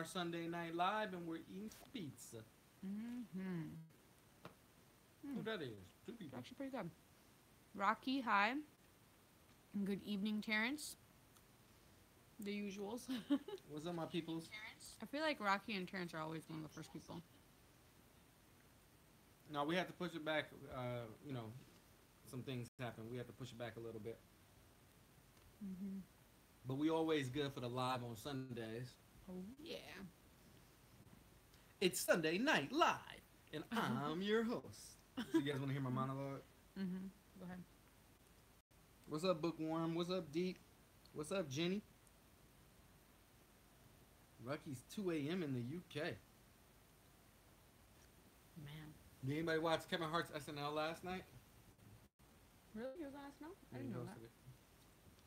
our Sunday night live, and we're eating pizza. Mm-hmm. Who that is? Two people. Actually pretty good. Rocky, hi. Good evening, Terrence. The usuals. What's up, my peoples? I feel like Rocky and Terrence are always one of the first people. No, we have to push it back. You know, some things happen. We have to push it back a little bit. Mm-hmm. But we always good for the live on Sundays. Oh, yeah. It's Sunday Night Live, and I'm your host. So you guys want to hear my monologue? Mm-hmm. Go ahead. What's up, Bookworm? What's up, Deep? What's up, Jenny? Rocky's 2 a.m. in the UK. Man. Did anybody watch Kevin Hart's SNL last night? Really? You was last night? I Yeah, didn't he know hosted that. it.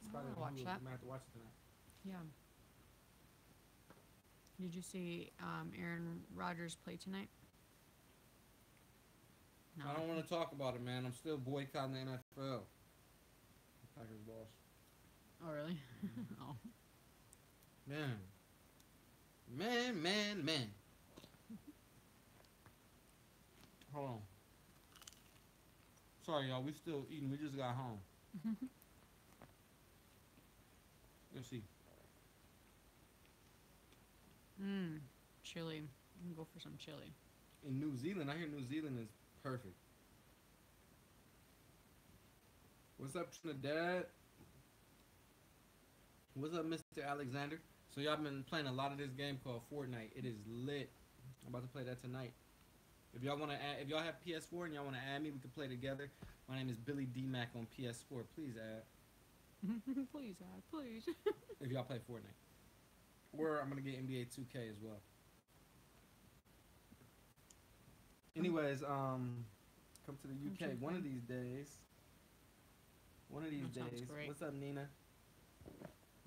It's I probably want to on watch Hulu. that. We might have to watch it tonight. Yeah. Did you see Aaron Rodgers play tonight? No. I don't want to talk about it, man. I'm still boycotting the NFL. The Packers lost. Oh, really? Oh. Man. Man. Hold on. Sorry, y'all. We still eating. We just got home. Let's see. Chili. I'm gonna go for some chili. In New Zealand, I hear New Zealand is perfect. What's up, Trinidad? What's up, Mr. Alexander? So y'all been playing a lot of this game called Fortnite. It is lit. I'm about to play that tonight. If y'all want to add, if y'all have PS4 and y'all want to add me, we can play together. My name is Billy D Mac on PS4. Please add. Please, please. If y'all play Fortnite. Or I'm gonna get NBA 2K as well. Anyways, come to the UK one of these days. One of these That sounds days. great. What's up, Nina?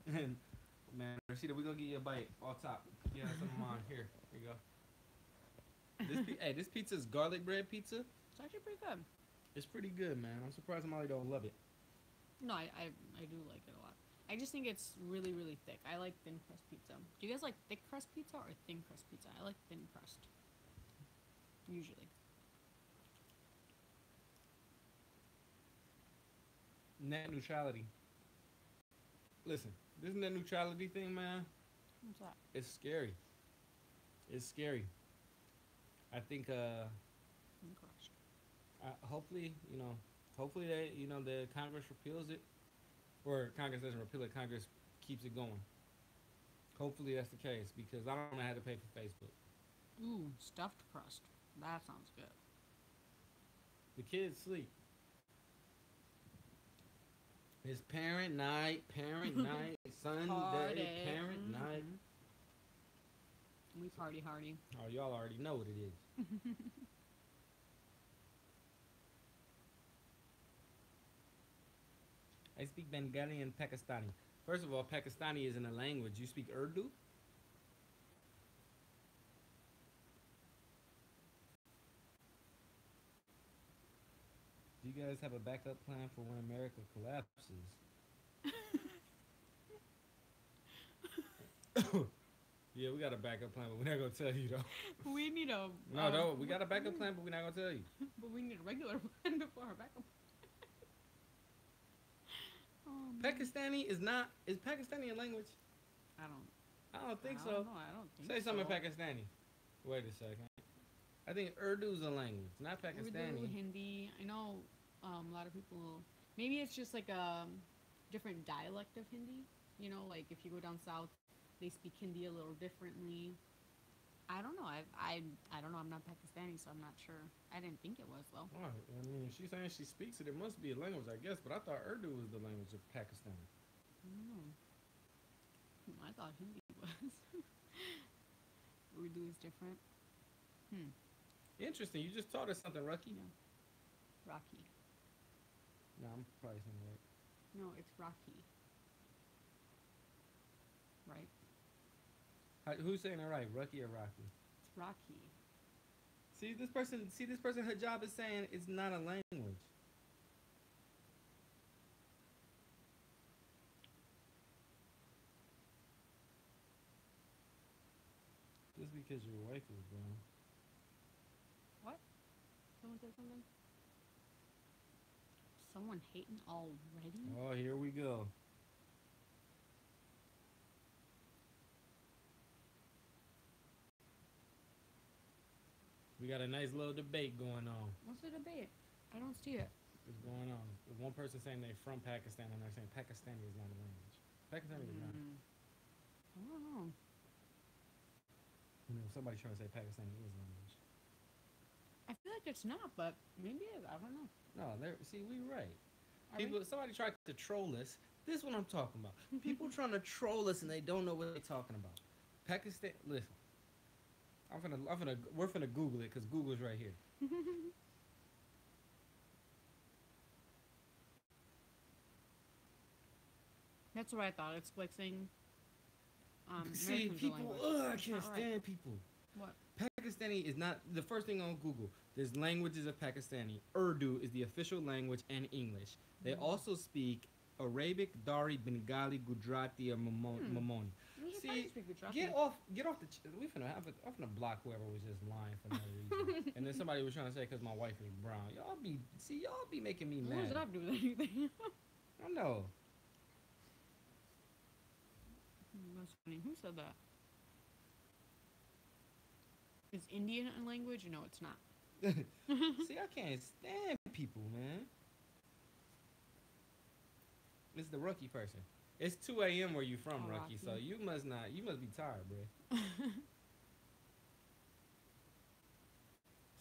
And man, Rashida, we're gonna give you a bite off top. Yeah, some of mine. Here you go. Hey, this pizza's garlic bread pizza. It's actually pretty good. It's pretty good, man. I'm surprised Molly don't love it. No, I do like it a lot. I just think it's really, really thick. I like thin crust pizza. Do you guys like thick crust pizza or thin crust pizza? I like thin crust. Usually. Net neutrality. Listen, this net neutrality thing, man. What's that? It's scary. It's scary. I think Thin crust. hopefully, hopefully they, the Congress repeals it, or Congress doesn't repeal it. Congress keeps it going. Hopefully that's the case because I don't want to have to pay for Facebook. Ooh, stuffed crust. That sounds good. The kids sleep. It's parent night, Sunday, Party. parent night. We party hardy. Oh, y'all already know what it is. I speak Bengali and Pakistani. First of all, Pakistani isn't a language. You speak Urdu? Do you guys have a backup plan for when America collapses? Yeah, we got a backup plan, but we're not gonna tell you though. We need a... No, we got a backup plan, but we're not gonna tell you. But we need a regular plan before our backup plan. Pakistani is Pakistani a language? I I don't think don't so. know. I don't think Say so. something in Pakistani. Wait a second. I think Urdu's a language, not Pakistani. Urdu, Hindi. I know a lot of people... Maybe it's just like a different dialect of Hindi. You know, like if you go down south, they speak Hindi a little differently. I don't know. I don't know. I'm not Pakistani, so I'm not sure. I didn't think it was, though. Oh, I mean, if she's saying she speaks it, it must be a language, I guess. But I thought Urdu was the language of Pakistan. I don't know. I thought Hindi was. Urdu is different. Interesting. You just taught us something, Rocky. Yeah. Rocky. No, I'm probably saying it right. No, it's Rocky. Right? Who's saying it right, Rocky or Rocky? It's Rocky. See this person. Her job is saying it's not a language. Just because your wife is brown. What? Someone said something? Someone hating already? Oh, here we go. We got a nice little debate going on. What's the debate? I don't see it. It's going on. One person saying they're from Pakistan, and they're saying Pakistani is not a language. Pakistani is not. I don't know. You know, somebody trying to say Pakistani is a language. I feel like it's not, but maybe it is. I don't know. No, see, we right. Are People, somebody tried to troll us. This is what I'm talking about. People trying to troll us and they don't know what they're talking about. Pakistan, listen. We're finna Google it because Google's right here. That's what I thought. It's like saying. See, American's a people, language. I It's can't not stand right. people. What? Pakistani is not the first thing on Google. There's languages of Pakistani. Urdu is the official language and English. They also speak Arabic, Dari, Bengali, Gujarati, or Mamoni. See, get off the. We finna I'm finna block whoever was just lying for no reason. And then somebody was trying to say because my wife is brown. Y'all be making me What does mad. that do with anything? I know. That's funny. Who said that? Is Indian a language? No, it's not. See, I can't stand people, man. It's the rookie person. It's 2 a.m. where you from, Rookie, so you must be tired, bro.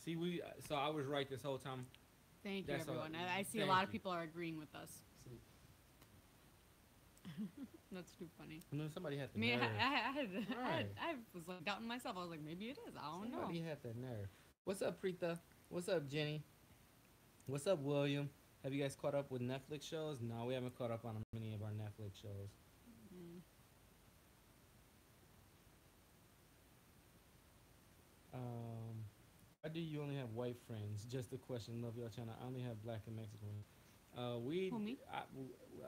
See, so I was right this whole time. Thank you, That's all- everyone. I see a thank lot of you. people are agreeing with us. See, That's too funny. and then somebody had I the mean, nerve. I was like doubting myself. I was like, maybe it is. I don't know. Somebody had the nerve. What's up, Preetha? What's up, Jenny? What's up, William? Have you guys caught up with Netflix shows? No, we haven't caught up on many of our Netflix shows. Mm. Why do you only have white friends? Just a question. Love y'all channel. I only have black and Mexican. Who, me? I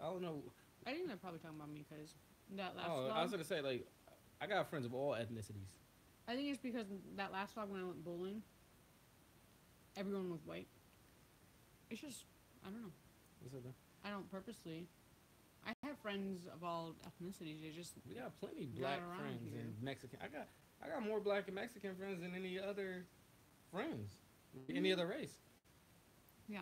don't know. I think they're probably talking about me because that last Oh, vlog. I was gonna say like, I got friends of all ethnicities. I think it's because that last vlog when I went bowling, everyone was white. It's just, I don't know. What's up, man? I don't purposely. I have friends of all ethnicities. They just We got plenty Not black around friends here. and Mexican. I got more black and Mexican friends than any other friends, any other race. yeah.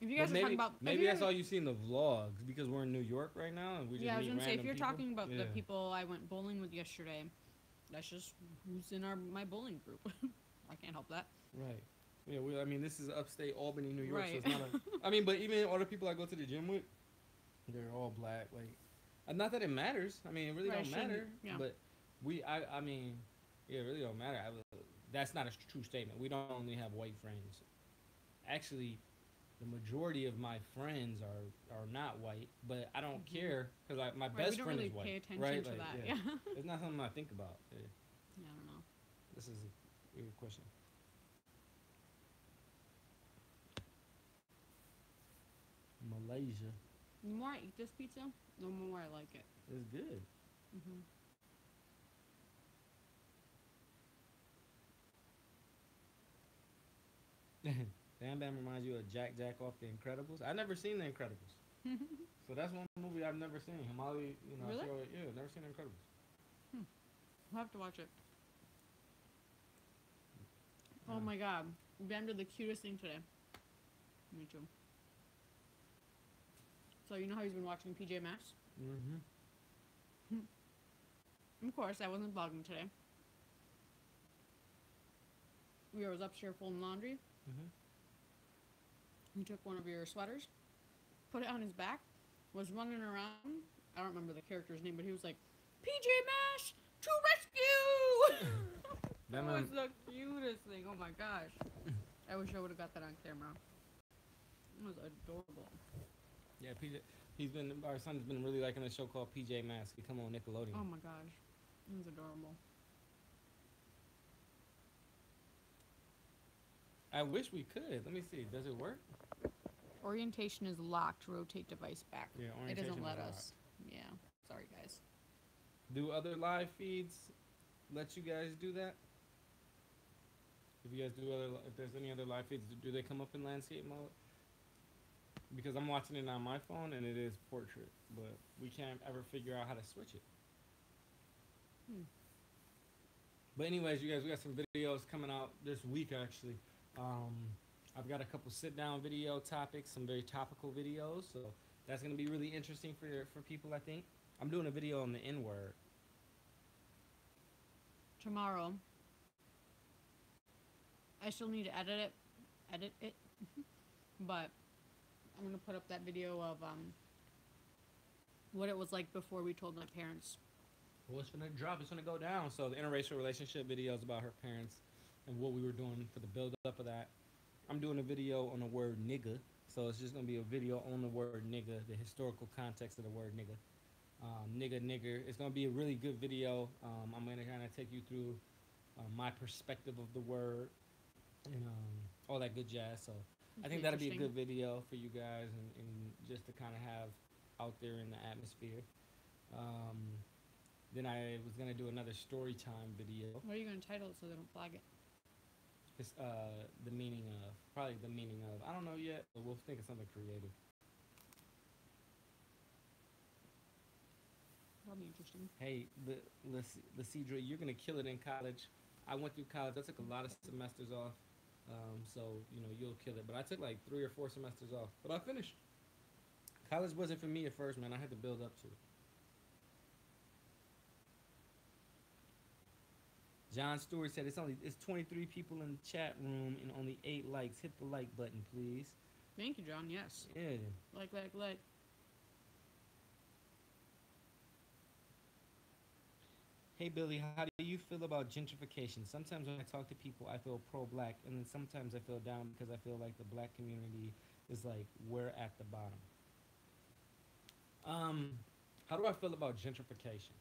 If you guys But are talking about maybe that's all you see in the vlogs because we're in New York right now and we just yeah, I was meet gonna say if random you're people. talking about the Yeah. people I went bowling with yesterday, that's just who's in my bowling group. I can't help that. Right. Yeah, I mean, this is upstate Albany, New York, so Right. it's not I mean, but even all the people I go to the gym with, they're all black. Like, not that it matters. I mean, it really Right, don't shouldn't- matter. yeah. But I mean, yeah, it really don't matter. That's not a true statement. We don't only have white friends. Actually, the majority of my friends are not white, but I don't care because my Right, best we don't friend really is white. pay attention right? to Like, that. yeah. Yeah. It's not something I think about. Yeah. Yeah, I don't know. This is a weird question. Malaysia The more I eat this pizza, the more I like it. is good. Hmm Bam Bam reminds you of Jack off The Incredibles. I've never seen The Incredibles, so that's one movie I've never seen. Hamali, Really? yeah, never seen The Incredibles. We'll have to watch it. Oh my god. Ben did the cutest thing today. Me too. So you know how he's been watching PJ Masks? Mm-hmm. Of course, I wasn't vlogging today. We was upstairs folding laundry. Mm-hmm. He took one of your sweaters, put it on his back, was running around. I don't remember the character's name, but he was like, PJ Masks to rescue! That was the cutest thing. Oh my gosh. I wish I would have got that on camera. It was adorable. Yeah, our son's been really liking a show called PJ Masks. It come on Nickelodeon. Oh my gosh. It was adorable. I wish we could. Let me see. Does it work? Orientation is locked. Rotate device back. Yeah, It orientation doesn't let is us. Yeah. Sorry, guys. Do other live feeds let you guys do that? If you guys do if there's any other live feeds, do they come up in landscape mode? Because I'm watching it on my phone and it is portrait, but we can't ever figure out how to switch it. Hmm. But anyways, you guys, we got some videos coming out this week actually. Um, I've got a couple sit down video topics, some very topical videos, so that's gonna be really interesting for people. I think I'm doing a video on the N word. Tomorrow, I still need to edit it, but I'm gonna put up that video of what it was like before we told my parents. Well, it's gonna drop. It's gonna go down. So the interracial relationship videos about her parents and what we were doing for the build up of that. I'm doing a video on the word nigga. So it's just gonna be a video on the word nigga, the historical context of the word nigga. Nigga, nigger. It's gonna be a really good video. I'm gonna kind of take you through my perspective of the word and all that good jazz. So I think that'll be a good video for you guys and just to kind of have out there in the atmosphere. Then I was gonna do another story time video. What are you gonna title it so they don't flag it? It's the meaning of, probably the meaning of. I don't know yet, but we'll think of something creative. That'll be interesting. Hey, Lacidra, you're gonna kill it in college. I went through college. I took a lot of semesters off, so you know you'll kill it. But I took like 3 or 4 semesters off, but I finished. College wasn't for me at first, man. I had to build up to it. John Stewart said it's 23 people in the chat room and only 8 likes. Hit the like button, please. Thank you, John. Yes. Yeah. Like. Hey Billy, how do you feel about gentrification? Sometimes when I talk to people, I feel pro-black, and then sometimes I feel down because I feel like the black community is like we're at the bottom. How do I feel about gentrification?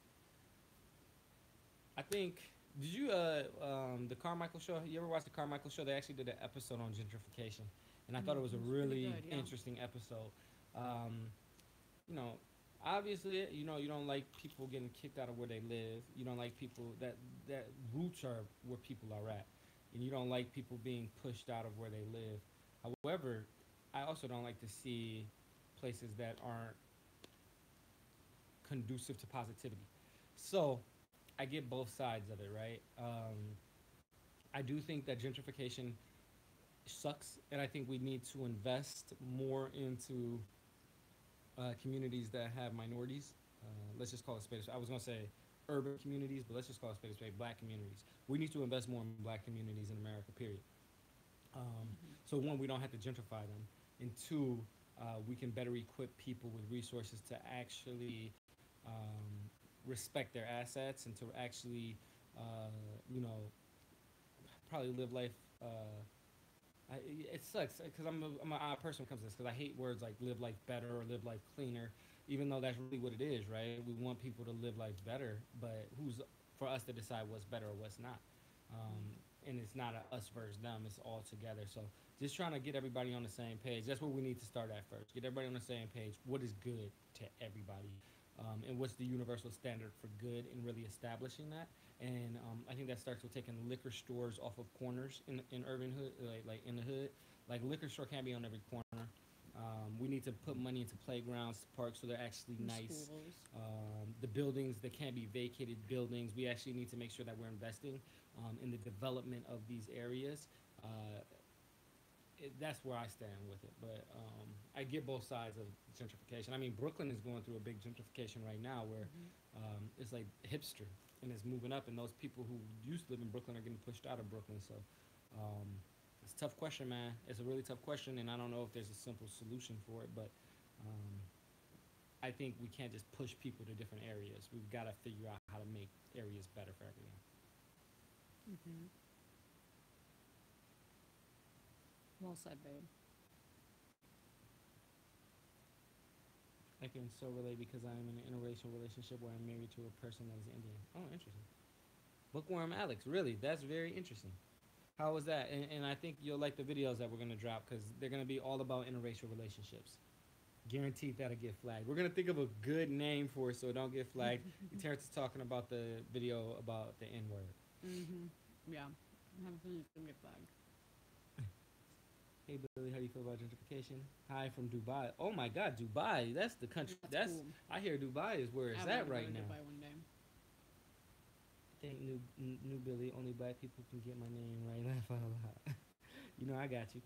I think did you the Carmichael show? You ever watch the Carmichael show? They actually did an episode on gentrification, and I thought it was a really good, yeah. interesting episode. You know, obviously, you know, you don't like people getting kicked out of where they live. You don't like people that roots are where people are at, and you don't like people being pushed out of where they live. However, I also don't like to see places that aren't conducive to positivity. So I get both sides of it, right? I do think that gentrification sucks, and I think we need to invest more into communities that have minorities. Let's just call it space. I was gonna say urban communities, but let's just call it space. Black communities. We need to invest more in black communities in America. Period. So one, we don't have to gentrify them, and two, we can better equip people with resources to actually respect their assets and to actually, you know, probably live life. It sucks because I'm an odd person when it comes to this because I hate words like live life better or live life cleaner, even though that's really what it is, right? We want people to live life better, but who's for us to decide what's better or what's not? And it's not a us versus them, it's all together. So just trying to get everybody on the same page. That's where we need to start at first. Get everybody on the same page. What is good to everybody? And what's the universal standard for good and really establishing that. And I think that starts with taking liquor stores off of corners in urban hood, like in the hood. Like liquor store can't be on every corner. We need to put money into playgrounds, parks, so they're actually nice. The buildings, they can't be vacated buildings. We actually need to make sure that we're investing in the development of these areas. That's where I stand with it. But I get both sides of gentrification. I mean, Brooklyn is going through a big gentrification right now where it's like hipster and it's moving up, and those people who used to live in Brooklyn are getting pushed out of Brooklyn. So it's a tough question, man. It's a really tough question, and I don't know if there's a simple solution for it, but I think we can't just push people to different areas. We've got to figure out how to make areas better for everyone. Well said, babe. I can so relate because I am in an interracial relationship where I'm married to a person that is Indian. Oh, interesting. Bookworm Alex, really? That's very interesting. How was that? And I think you'll like the videos that we're going to drop because they're going to be all about interracial relationships. Guaranteed that'll get flagged. We're gonna think of a good name for it so it don't get flagged. Terrence is talking about the video about the N word. Mhm. Yeah. I have a feeling it's gonna get flagged. Hey Billy, how do you feel about gentrification? Hi from Dubai. Oh my God, Dubai. That's the country. That's That's cool. I hear Dubai is where I it's want at to go right to now. Dubai one day. I think new Billy. Only black people can get my name right. Laugh out loud. You know I got you.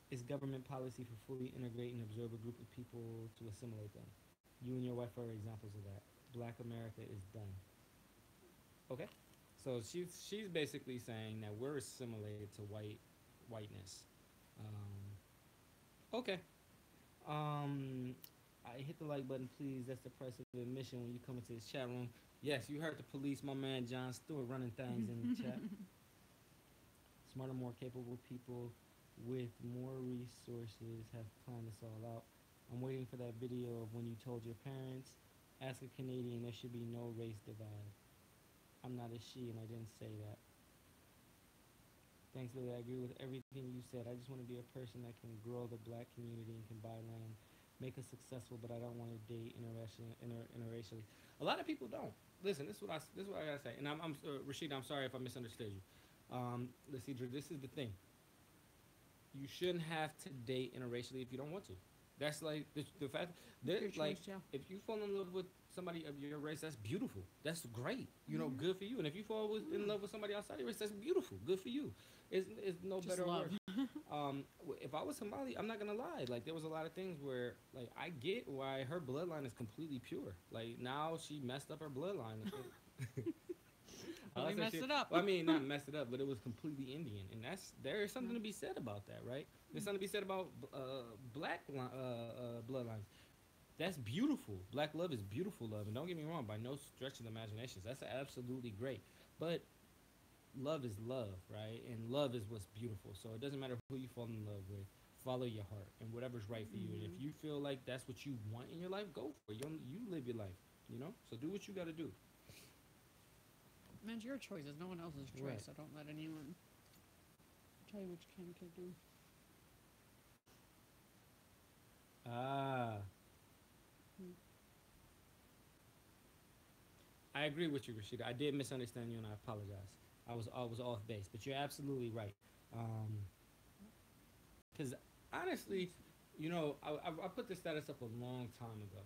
It's government policy for fully integrate and absorb a group of people to assimilate them. You and your wife are examples of that. Black America is done. Okay. So she's basically saying that we're assimilated to whiteness. Okay. Um, I hit the like button, please. That's the price of admission when you come into this chat room. Yes, you heard the police, my man John Stewart running things in the chat. Smarter, more capable people with more resources have planned this all out. I'm waiting for that video of when you told your parents. Ask a Canadian, there should be no race divide. I'm not a she, and I didn't say that. Thanks, Lily. I agree with everything you said. I just want to be a person that can grow the black community and can buy land, make us successful. But I don't want to date interracially. A lot of people don't. Listen, this is what I gotta say. And I'm Rashid. I'm sorry if I misunderstood you. Let's see, Drew. This is the thing. You shouldn't have to date interracially if you don't want to. That's like the fact It's that your like choice, yeah. if you fall in love with somebody of your race, that's beautiful. That's great. You know, Mhm. good for you. And if you fall in love with somebody outside your race, that's beautiful. Good for you. It's no Just better or love. worse. If I was Somali, I'm not gonna lie. Like there was a lot of things where like I get why her bloodline is completely pure. Like now she messed up her bloodline. Really I say messed she, it up. well, I mean, not messed it up, but it was completely Indian, and there is something Yeah. to be said about that, right? There's something to be said about bloodlines. That's beautiful. Black love is beautiful love, and don't get me wrong, by no stretch of the imagination, that's absolutely great. But love is love, right? And love is what's beautiful. So it doesn't matter who you fall in love with. Follow your heart and whatever's right for you. And if Mhm. you feel like that's what you want in your life, go for it. You live your life, you know. So do what you got to do. Man, it's your choice. It's no one else's Right. choice. So don't let anyone tell you what you can and can't do. Ah, Mm. I agree with you, Rashida. I did misunderstand you, and I apologize. I was off base, but you're absolutely right. Because honestly, you know, I put this status up a long time ago,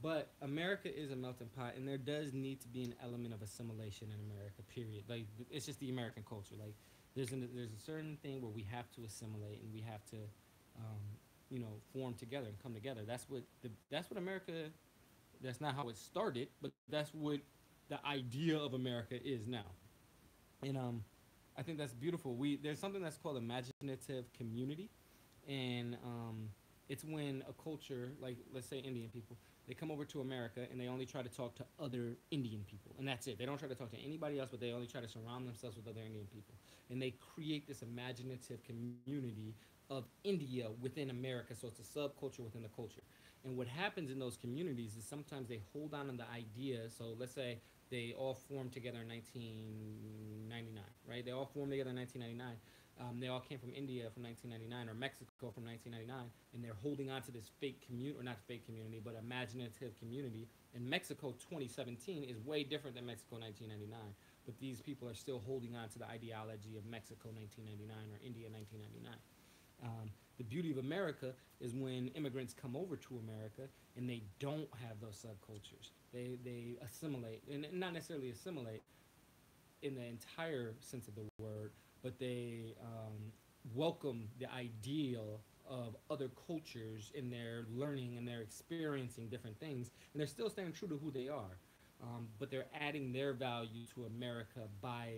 but America is a melting pot, and there does need to be an element of assimilation in America. Period. Like it's just the American culture. Like there's a certain thing where we have to assimilate, and we have to, um, you know, form together and come together. That's what America. That's not how it started, but that's what the idea of America is now. And I think that's beautiful. There's something that's called imaginative community, and it's when a culture, like let's say Indian people, they come over to America and they only try to talk to other Indian people, and that's it. They don't try to talk to anybody else, but they only try to surround themselves with other Indian people, and they create this imaginative community of India within America. So it's a subculture within the culture. And what happens in those communities is sometimes they hold on to the idea. So let's say they all formed together in 1999, right? They all formed together in 1999. They all came from India from 1999 or Mexico from 1999, and they're holding on to this fake community, or not fake community, but imaginative community. And Mexico 2017 is way different than Mexico 1999, but these people are still holding on to the ideology of Mexico 1999 or India 1999. The beauty of America is when immigrants come over to America and they don't have those subcultures. They assimilate, and not necessarily assimilate in the entire sense of the word, but they welcome the ideal of other cultures in their learning and they're experiencing different things, and they're still staying true to who they are. But they're adding their value to America by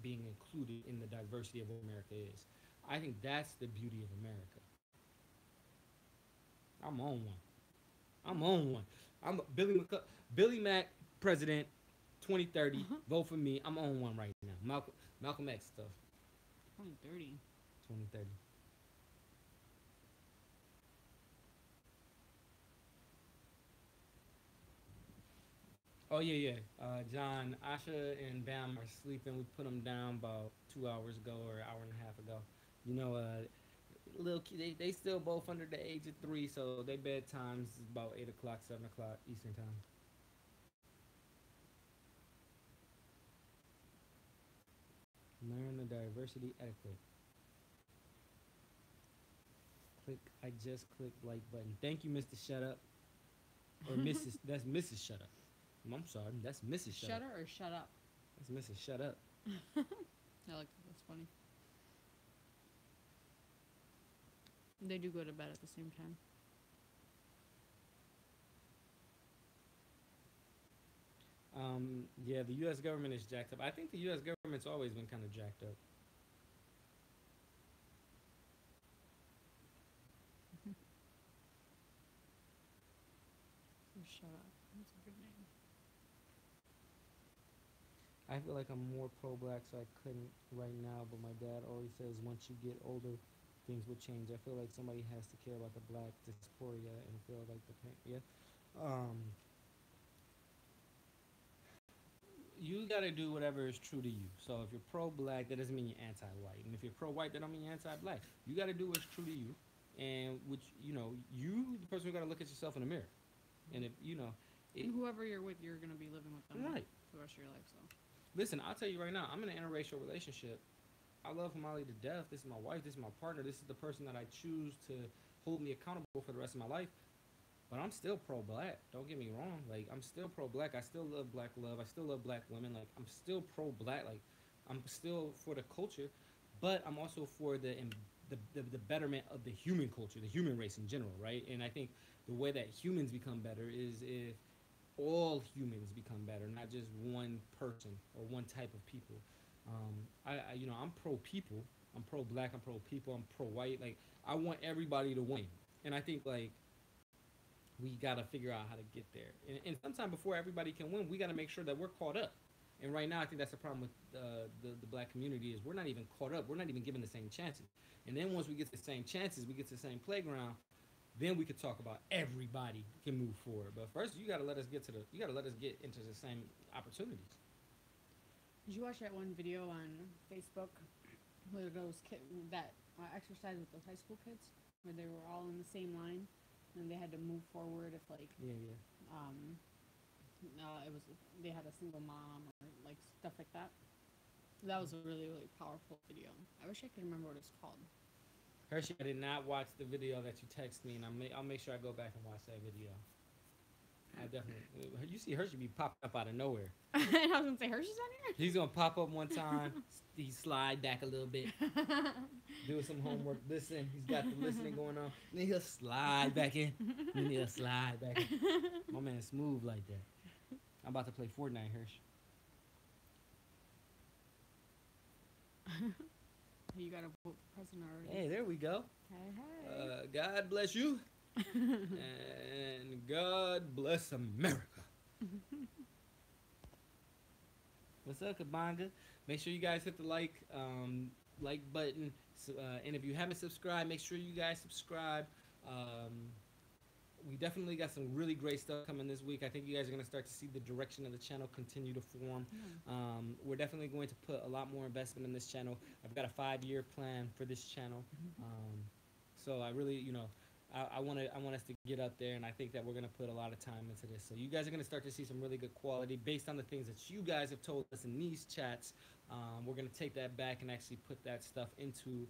being included in the diversity of what America is. I think that's the beauty of America. I'm on one. I'm on one. I'm Billy Mack, president, 2030. Vote for me. I'm on one right now. Malcolm X stuff, 2030. 2030. Oh yeah, yeah. John, Asha, and Bam are sleeping. We put them down about 2 hours ago or an hour and a half ago. You know, They still both under the age of 3, so their bedtimes is about 8 o'clock, 7 o'clock Eastern time. Learn the diversity etiquette. Click. I just clicked like button. Thank you, Mr. Shut Up. Or Mrs. That's Mrs. Shut Up. I'm sorry. That's Mrs. Shut Up. Shutter or shut up? That's Mrs. Shut Up. I like that. That's funny. They do go to bed at the same time. Yeah, the U.S. government is jacked up. I think the U.S. government's always been kind of jacked up. So shut up. That's a good name. I feel like I'm more pro-black, so I couldn't right now. But my dad always says once you get older, things will change. I feel like somebody has to care about the black dysphoria and feel like the pain. Yeah. Um, you gotta do whatever is true to you. So if you're pro-black, that doesn't mean you're anti-white, and if you're pro-white, that don't mean you're anti-black. You gotta do what's true to you, and which you the person who gotta look at yourself in the mirror, and if And whoever you're with, you're gonna be living with them right. for the rest of your life. So Listen, I'll tell you right now, I'm in an interracial relationship. I love Molly to death. This is my wife. This is my partner. This is the person that I choose to hold me accountable for the rest of my life. But I'm still pro-black. Don't get me wrong. Like, I'm still pro-black. I still love black love. I still love black women. Like, I'm still pro-black. Like, I'm still for the culture, but I'm also for the betterment of the human culture, the human race in general, right? And I think the way that humans become better is if all humans become better, not just one person or one type of people. I'm pro people. I'm pro black. I'm pro people. I'm pro white. Like, I want everybody to win, and I think like we gotta figure out how to get there. And sometime before everybody can win, we gotta make sure that we're caught up. And right now, I think that's the problem with the black community is we're not even caught up. We're not even given the same chances. And then once we get the same chances, we get to the same playground. Then we could talk about everybody can move forward. But first, you gotta let us get into the same opportunities. did you watch that one video on Facebook where those kids that exercise with those high school kids, where they were all in the same line and they had to move forward if like Yeah. it was they had a single mom or like stuff like that. That was a really really powerful video. I wish I could remember what it's called. Hershey, I did not watch the video that you text me, and I'll make sure I go back and watch that video. I definitely. You see Hershey be popping up out of nowhere. I was gonna say Hershey's on here. He's gonna pop up one time. He slide back a little bit, do some homework, listen. He's got the listening going on. Then he'll slide back in. Then he'll slide back in. My man's smooth like that. I'm about to play Fortnite, Hershey. You gotta vote for president already. Hey, there we go. Hey. God bless you. And God bless America. What's up, Kabanga? Make sure you guys hit the like button. And if you haven't subscribed, make sure you guys subscribe. We definitely got some really great stuff coming this week. I think you guys are going to start to see the direction of the channel continue to form. We're definitely going to put a lot more investment in this channel. I've got a 5-year plan for this channel. So I really, I want us to get up there, and I think that we're going to put a lot of time into this. So you guys are going to start to see some really good quality based on the things that you guys have told us in these chats. We're going to take that back and actually put that stuff into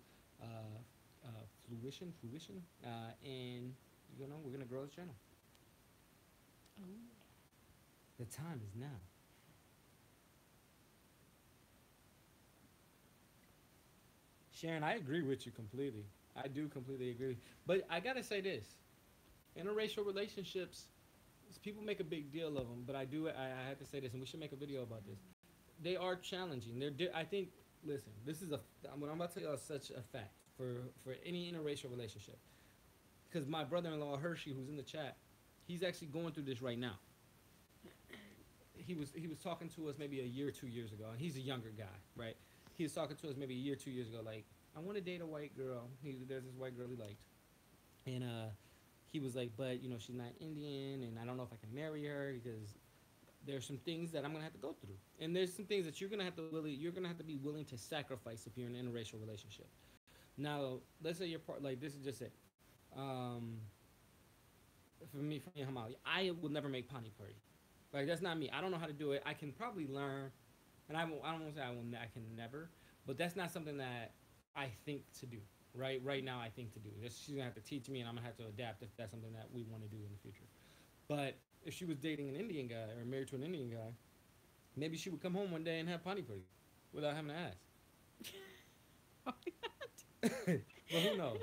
fruition, and we're going to grow this channel. Oh. The time is now. Sharon, I agree with you completely. I do completely agree. But I got to say this. Interracial relationships, people make a big deal of them, but I have to say this, and we should make a video about this. They are challenging. I think, listen, this is what I'm about to tell you is such a fact for any interracial relationship. Because my brother-in-law, Hershey, who's in the chat, he's actually going through this right now. He was talking to us maybe a year or 2 years ago, and he's a younger guy, right? He was talking to us maybe a year or 2 years ago, like, I want to date a white girl. There's this white girl he liked. And he was like, but, she's not Indian, and I don't know if I can marry her because there's some things that I'm going to have to go through. And there's some things that you're going to have to be willing to sacrifice if you're in an interracial relationship. Now, let's say you're part. Like this is just it. Um, for me and Hamali, I will never make pani puri. Like that's not me. I don't know how to do it. I can probably learn, and I don't want to say I can never, but that's not something that I think to do. Right now, I think to do. She's gonna have to teach me, and I'm gonna have to adapt if that's something that we want to do in the future. But if she was dating an Indian guy or married to an Indian guy, maybe she would come home one day and have pani puri without having to ask. But who knows?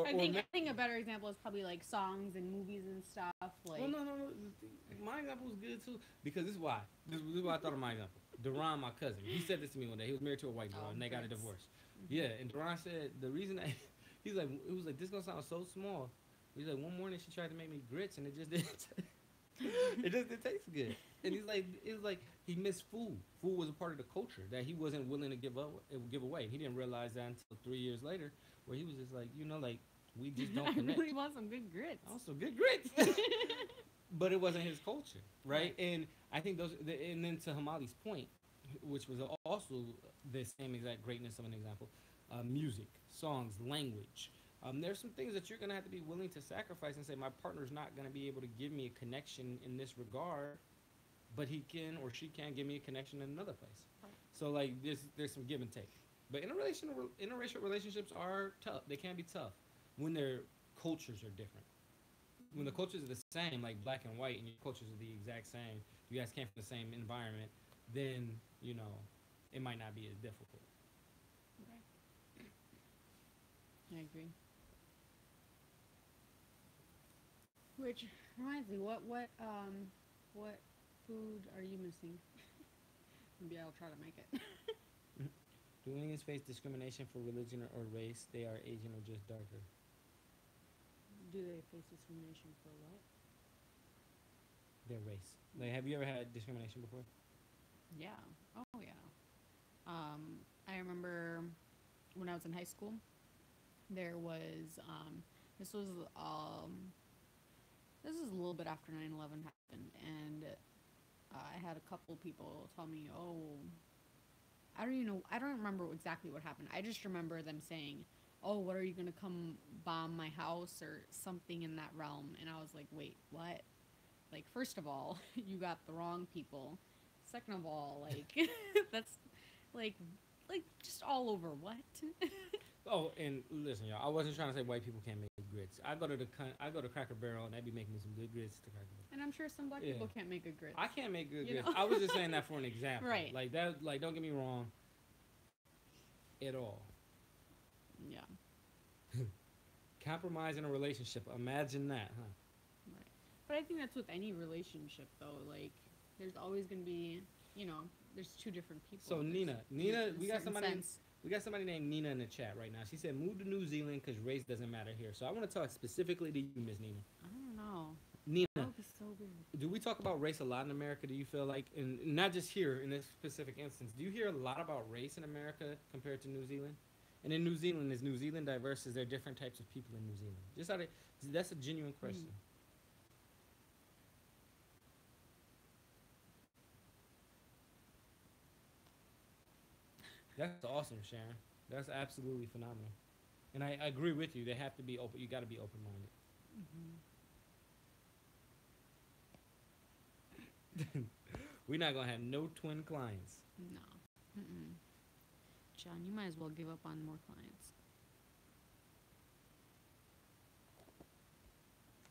I think a better example is probably like songs and movies and stuff. Like, well, no. My example was good too because this is why. This is why I thought of my example. Duran, my cousin, he said this to me one day. He was married to a white girl and they got a divorce. Mm-hmm. Yeah, and Duran said the reason that he's like, it was like this gonna sound so small. He's like, one morning she tried to make me grits and it just didn't. It just didn't taste good. And he's like, it was like he missed food. Food was a part of the culture that he wasn't willing to give away. He didn't realize that until 3 years later, where he was just like, like we just don't connect. I really want some good grits. Also, good grits. But it wasn't his culture, right? And I think and then to Hamali's point, which was also the same exact greatness of an example, music, songs, language. There's some things that you're going to have to be willing to sacrifice and say, my partner's not going to be able to give me a connection in this regard, but he can or she can give me a connection in another place. Right. So, like, there's some give and take. But interracial relationships are tough. They can be tough when their cultures are different. When the cultures are the same, like black and white, and your cultures are the exact same, you guys came from the same environment, then, it might not be as difficult. Right. I agree. Which reminds me, what food are you missing? Maybe I'll try to make it. Do aliens face discrimination for religion or race? They are Asian or just darker. Do they face discrimination for what? Their race. Like, have you ever had discrimination before? Yeah. Oh yeah. I remember when I was in high school, there was this was this is a little bit after 9/11 happened, and I had a couple people tell me, "Oh, I don't remember exactly what happened. I just remember them saying, "Oh, what are you gonna come bomb my house or something in that realm?" And I was like, "Wait, what?" Like, first of all, you got the wrong people. Second of all, like that's like just all over what? Oh, and listen, y'all. I wasn't trying to say white people can't make grits. I go to Cracker Barrel and they be making me some good grits to Cracker Barrel. And I'm sure some black people can't make good grits. I can't make good grits. I was just saying that for an example. Right. Like that. Like, don't get me wrong. At all. Yeah. Compromise in a relationship. Imagine that, huh? Right. But I think that's with any relationship, though. Like, there's always gonna be, there's two different people. So Nina, we got somebody named Nina in the chat right now. She said, "Move to New Zealand because race doesn't matter here." So I want to talk specifically to you, Miss Nina. I don't know. Nina, that would be so weird. Do we talk about race a lot in America? Do you feel like, and not just here in this specific instance, do you hear a lot about race in America compared to New Zealand? And in New Zealand, is New Zealand diverse? Is there different types of people in New Zealand? That's a genuine question. That's awesome, Sharon. That's absolutely phenomenal. And I agree with you. They have to be open. You got to be open-minded. Mm-hmm. We're not going to have no twin clients. No. John, you might as well give up on more clients.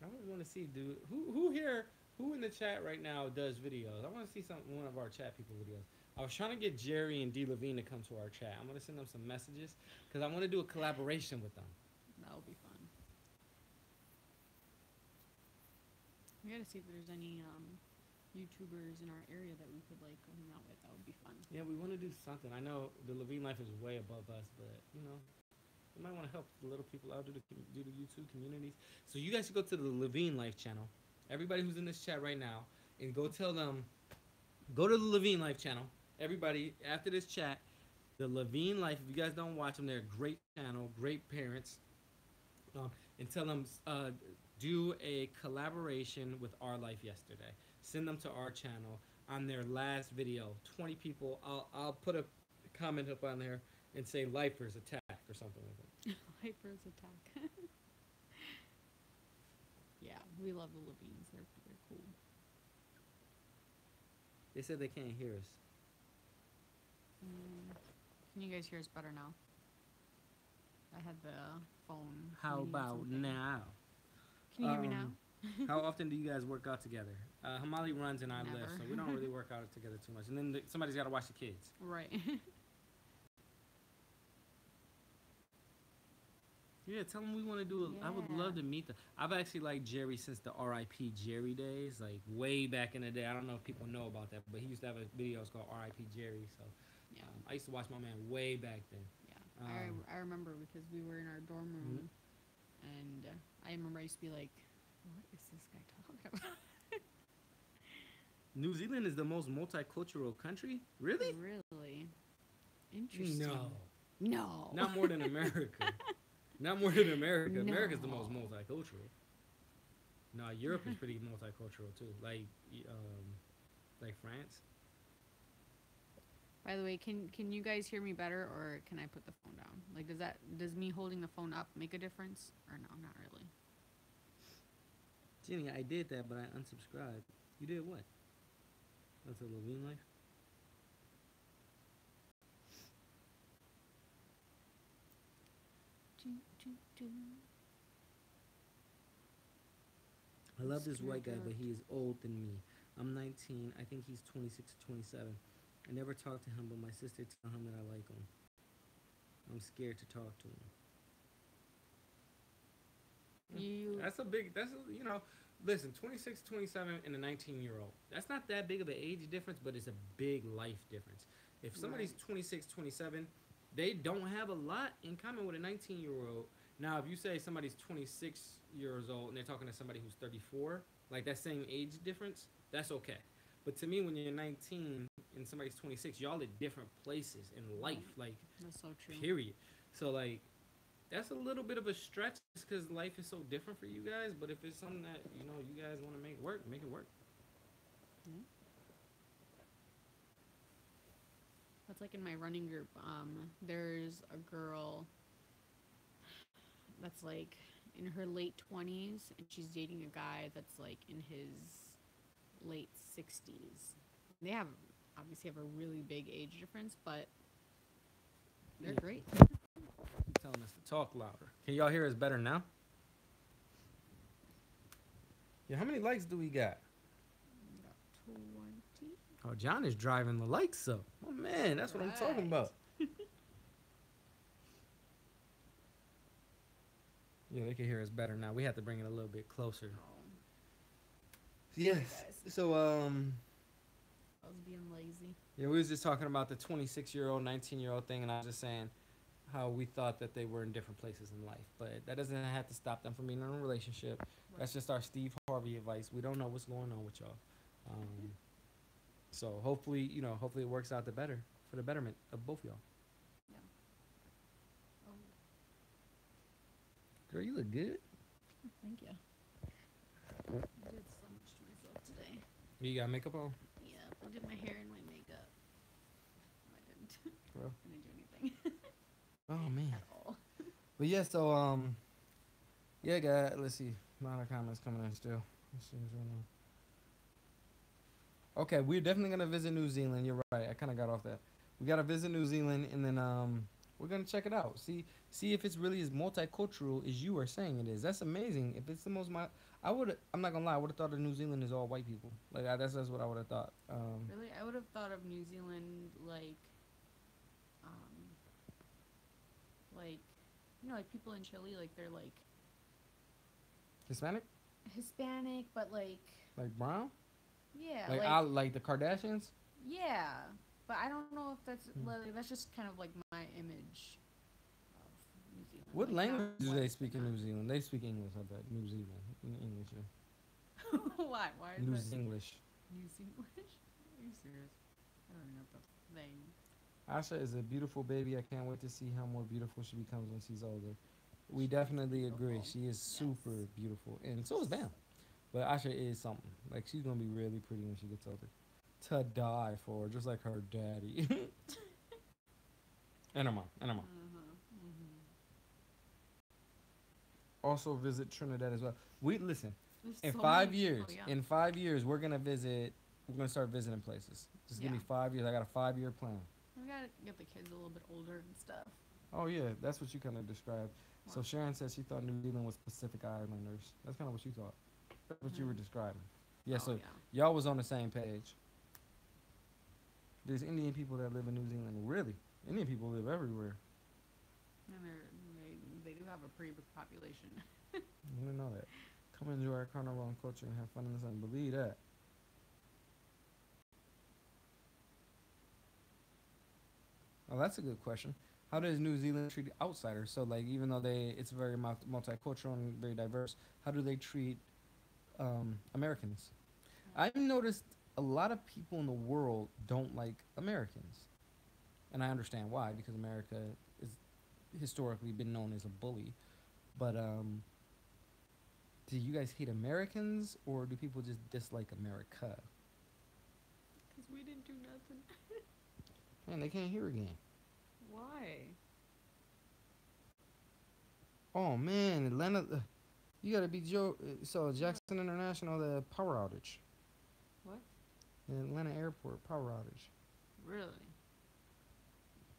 I really want to see, dude. Who in the chat right now does videos? I want to see one of our chat people videos. I was trying to get Jerry and D. Levine to come to our chat. I'm going to send them some messages because I want to do a collaboration with them. That would be fun. We got to see if there's any YouTubers in our area that we could like hang out with. That would be fun. Yeah, we want to do something. I know the Levine life is way above us, but we might want to help the little people out, do the YouTube communities. So you guys should go to the Levine Life channel. Everybody who's in this chat right now, and go tell them, go to the Levine Life channel. Everybody, after this chat, the Levine Life, if you guys don't watch them, they're a great channel, great parents. And tell them, do a collaboration with Our Life Yesterday. Send them to our channel on their last video. 20 people, I'll put a comment up on there and say Lifers Attack or something like that. Hyper's attack. Yeah, we love the Levines. They're cool. They said they can't hear us. Mm. Can you guys hear us better now? I had the phone. How reading about something. now? Can you hear me now? How often do you guys work out together? Hamali runs and I Never. lift, so we don't really work out together too much. And then somebody's got to watch the kids. Right. Yeah, tell them we want to do it. I would Yeah. love to meet them. I've actually liked Jerry since the R.I.P. Jerry days, like way back in the day. I don't know if people know about that, but he used to have a videos called R.I.P. Jerry. So Yeah. I used to watch my man way back then. Yeah. I remember because we were in our dorm room, and I remember I used to be like, "What is this guy talking about?" New Zealand is the most multicultural country? Really? Really interesting. No. No. Not more than America. Not more than America. America's the most No. multicultural. No, Europe is pretty multicultural too. Like France. By the way, can you guys hear me better, or can I put the phone down? Like, does me holding the phone up make a difference, or no? Not really. Jenny, I did that, but I unsubscribed. You did what? That's a Levine life. I love this white guy, but he is old than me. I'm 19. I think he's 26 or 27. I never talked to him, but my sister tell him that I like him. I'm scared to talk to him. That's a big, listen, 26, 27, and a 19-year-old. That's not that big of an age difference, but it's a big life difference. If somebody's 26, 27, they don't have a lot in common with a 19-year-old. Now, if you say somebody's 26 years old and they're talking to somebody who's 34, like that same age difference, that's okay. But to me, when you're 19 and somebody's 26, y'all at different places in life, like, That's so true. period. So, like, that's a little bit of a stretch because life is so different for you guys. But if it's something that, you guys want to make work, make it work. Yeah. That's like in my running group. There's a girl that's like in her late 20s, and she's dating a guy that's like in his late 60s. They obviously have a really big age difference, but they're great. Keep telling us to talk louder. Can y'all hear us better now? Yeah, how many likes do we got? Got 20. Oh, John is driving the likes up. Oh, man, that's what I'm talking about. Yeah, they can hear us better now. We have to bring it a little bit closer. Oh, Yes. guys. So, I was being lazy. yeah, we was just talking about the 26-year-old, 19-year-old thing, and I was just saying how we thought that they were in different places in life. But that doesn't have to stop them from being in a relationship. That's just our Steve Harvey advice. We don't know what's going on with y'all. So hopefully it works out for the betterment of both y'all. Yeah. Oh, Girl, you look good. thank you. I did so much to myself today. You got makeup on? Yeah, I did my hair and my makeup. No, I didn't. Bro. I didn't do anything Oh, man. at all. But yeah, so, yeah, guys, let's see. A lot of comments coming in still. Let's see what's going on. Okay, we're definitely going to visit New Zealand. You're right. I kind of got off that. We got to visit New Zealand, and then we're going to check it out. See if it's really as multicultural as you are saying it is. That's amazing. If it's the most... I'm not going to lie. I would have thought that New Zealand is all white people. Like, that's what I would have thought. Really? I would have thought of New Zealand like, like people in Chile, like they're like Hispanic? Hispanic, but like, Like brown? yeah, Like the Kardashians? yeah. But I don't know if that's just kind of like my image of New Zealand. What like, language not do they white, speak in not- New Zealand? They speak English, I bet. New Zealand. English, yeah. Why? Why is New that? English. New Zealand? Are you serious? I don't even know what the thing. Asha is a beautiful baby. I can't wait to see how more beautiful she becomes when she's older. We definitely agree. beautiful. She is super beautiful. And so is Bam. But Asha is something. Like, she's going to be really pretty when she gets older. To die for, just like her daddy. And her mom. Mm-hmm. also visit Trinidad as well. We listen. There's In so many. five Oh years, yeah. in 5 years, we're gonna visit. We're gonna start visiting places. Just give Yeah. me 5 years. I got a 5 year plan. We gotta get the kids a little bit older and stuff. Oh yeah, that's what you kind of described. So Wow. Sharon said she thought New Zealand was Pacific Islanders. That's kind of what you thought. That's what you were Mm. describing. Yeah. Oh So yeah. y'all was on the same page. There's Indian people that live in New Zealand. Really, Indian people live everywhere. And they do have a pretty big population. You didn't know that. Come enjoy our carnival and culture and have fun in the sun. Believe that. Oh, that's a good question. How does New Zealand treat outsiders? So, like, even though it's very multicultural and very diverse, how do they treat Americans? I've noticed a lot of people in the world don't like Americans, and I understand why because America is historically been known as a bully. But do you guys hate Americans, or do people just dislike America? Cause we didn't do nothing. Man, they can't hear again. Why? Oh man, Atlanta. You gotta be Joe. So What? Jackson International, the power outage. What? The Atlanta airport power outage. Really?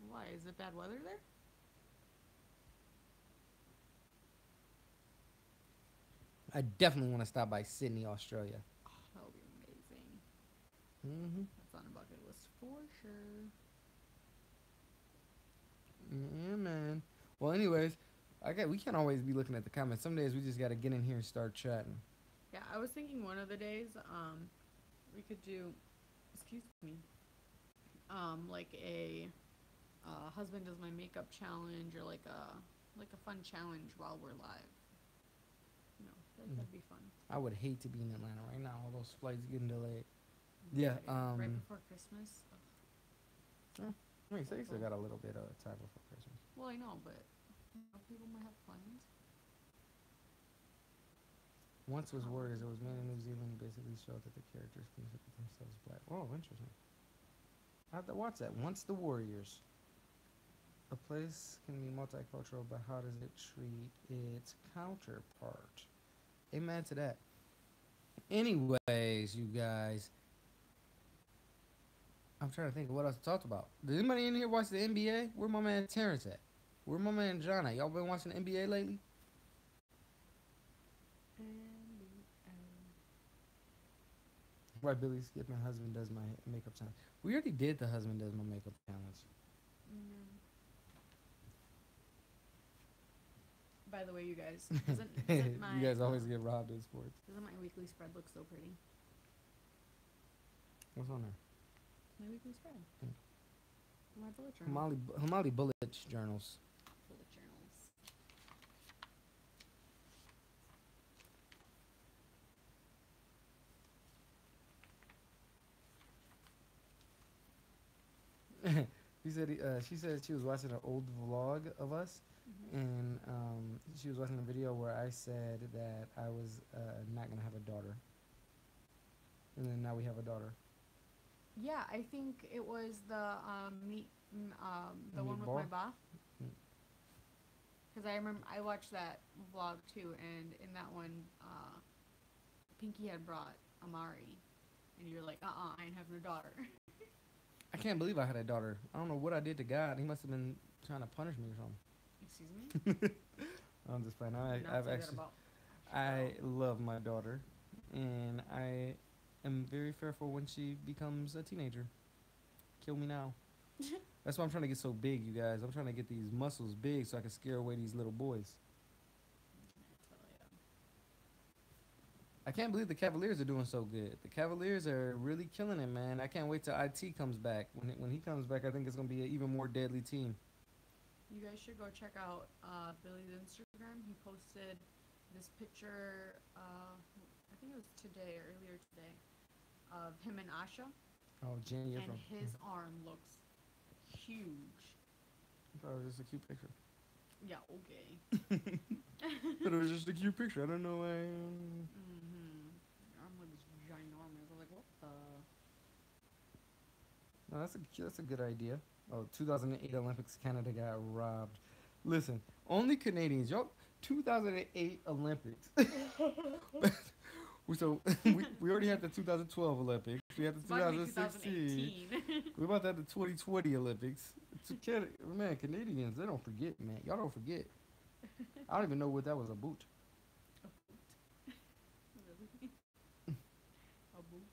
Why? Is it bad weather there? I definitely want to stop by Sydney, Australia. Oh, that would be amazing. Mm-hmm. That's on a bucket list for sure. Yeah, man. Well, anyways, we can't always be looking at the comments. Some days we just gotta get in here and start chatting. Yeah, I was thinking one of the days, we could do, excuse me, like a husband does my makeup challenge or like a fun challenge while we're live. You know, that'd be fun. I would hate to be in Atlanta right now. All those flights getting delayed. Yeah. Right before Christmas. Ugh. I mean, they still got a little bit of time before Christmas. Well, I know, but you know, people might have plans. Once was Warriors. It was made in New Zealand. Basically showed that the characters considered themselves black. Oh, interesting. I have to watch that. Once the Warriors. A place can be multicultural, but how does it treat its counterpart? Amen to that. Anyways, you guys, I'm trying to think of what else to talk about. Did anybody in here watch the NBA? Where my man Terrence at? Where my man John at? Y'all been watching the NBA lately? Why Billy Skip my husband does my makeup challenge? We already did the husband does my makeup challenge. By the way, you guys, doesn't my You guys always get robbed in sports. doesn't my weekly spread look so pretty? What's on there? My weekly spread. Mm. My bullet journal. Hamali Bullet Journals. Bullet journals. She said she was watching an old vlog of us, and she was watching a video where I said that I was not gonna have a daughter, and then now we have a daughter. Yeah, I think it was the the one with my Meatball? ba. Mm. Because I remember I watched that vlog too, and in that one, Pinky had brought Amari, and you're like, I ain't having a daughter. I can't believe I had a daughter. I don't know what I did to God. He must have been trying to punish me or something. Excuse me. I'm just playing. Not I've say that actually, about I love my daughter, and I am very fearful when she becomes a teenager. Kill me now. That's why I'm trying to get so big, you guys. I'm trying to get these muscles big so I can scare away these little boys. I can't believe the Cavaliers are doing so good. The Cavaliers are really killing it, man. I can't wait till IT comes back. When he comes back, I think it's gonna be an even more deadly team. You guys should go check out Billy's Instagram. He posted this picture, I think it was today or earlier today, of him and Asha, Oh, Jenny, you're and from. his arm looks huge. I thought it was just a cute picture. Yeah, okay. But it was just a cute picture. I don't know why. Your arm looks ginormous. I was like, what the? No, that's a good idea. Oh, 2008 Olympics, Canada got robbed. Listen, only Canadians. 2008 Olympics. So we already had the 2012 Olympics. We had the It's about to be 2016. 2018. We about to have the 2020 Olympics. Man, Canadians, they don't forget, man. Y'all don't forget. I don't even know what that was a boot. Really? A boot.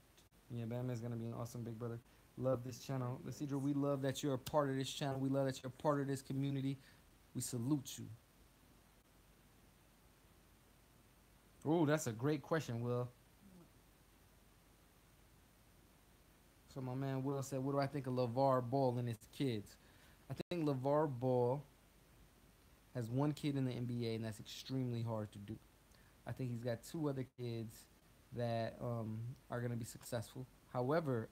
Yeah, Batman's gonna be an awesome big brother. Love this channel. Cedro, we love that you're a part of this channel. We love that you're a part of this community. We salute you. Oh, that's a great question, Will. So my man Will said, "What do I think of LaVar Ball and his kids?" I think LaVar Ball has one kid in the NBA, and that's extremely hard to do. I think he's got two other kids that are going to be successful. However,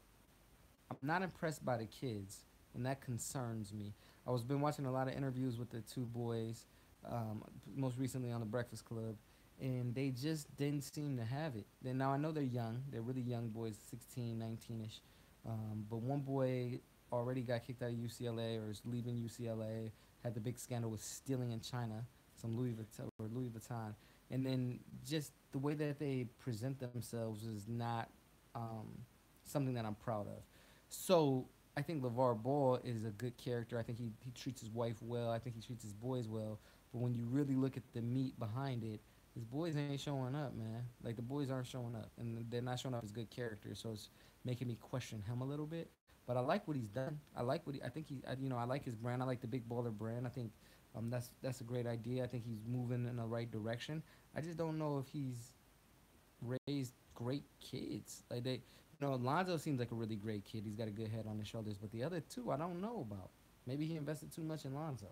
I'm not impressed by the kids, and that concerns me. I was been watching a lot of interviews with the two boys, most recently on the Breakfast Club, and they just didn't seem to have it. Then now I know they're young; they're really young boys, 16, 19ish. But one boy already got kicked out of UCLA or is leaving UCLA. Had the big scandal with stealing in China, some Louis Vuitton, and then just the way that they present themselves is not um, something that I'm proud of. So I think LaVar Ball is a good character. I think he treats his wife well. I think he treats his boys well. But when you really look at the meat behind it, his boys ain't showing up, man. Like the boys aren't showing up, and they're not showing up as good characters. So it's making me question him a little bit. But I like what he's done. I like what I think I like his brand. I like the Big Baller brand. I think that's a great idea. I think he's moving in the right direction. I just don't know if he's raised great kids. Like Lonzo seems like a really great kid. He's got a good head on his shoulders. But the other two, I don't know about. Maybe he invested too much in Lonzo.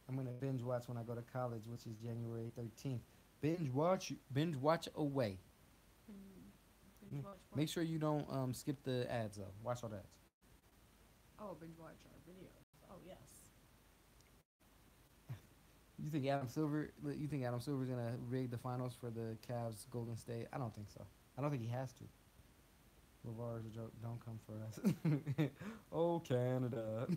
I'm gonna binge watch when I go to college, which is January 13th. Binge watch away. Binge watch what? Make sure you don't skip the ads though. Watch all the ads. Oh, binge watch our videos. Oh, yes. You think Adam Silver? You think Adam Silver's gonna rig the finals for the Cavs Golden State? I don't think so. I don't think he has to. LaVar is a joke. Don't come for us. Oh, Canada.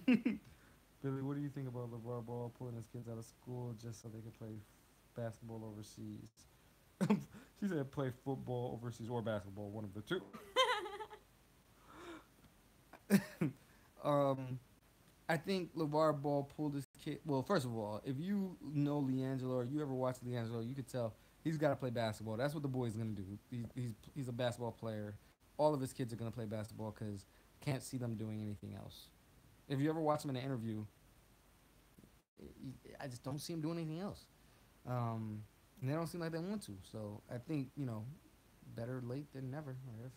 Billy, what do you think about LaVar Ball pulling his kids out of school just so they could play basketball overseas? She said play football overseas or basketball, one of the two. um, I think LaVar Ball pulled his kid. Well, first of all, if you know LiAngelo or you ever watch LiAngelo, you could tell he's got to play basketball. That's what the boy's gonna do. He's a basketball player. All of his kids are gonna play basketball because can't see them doing anything else. If you ever watch him in an interview, I just don't see him doing anything else. And they don't seem like they want to. So I think better late than never. I guess.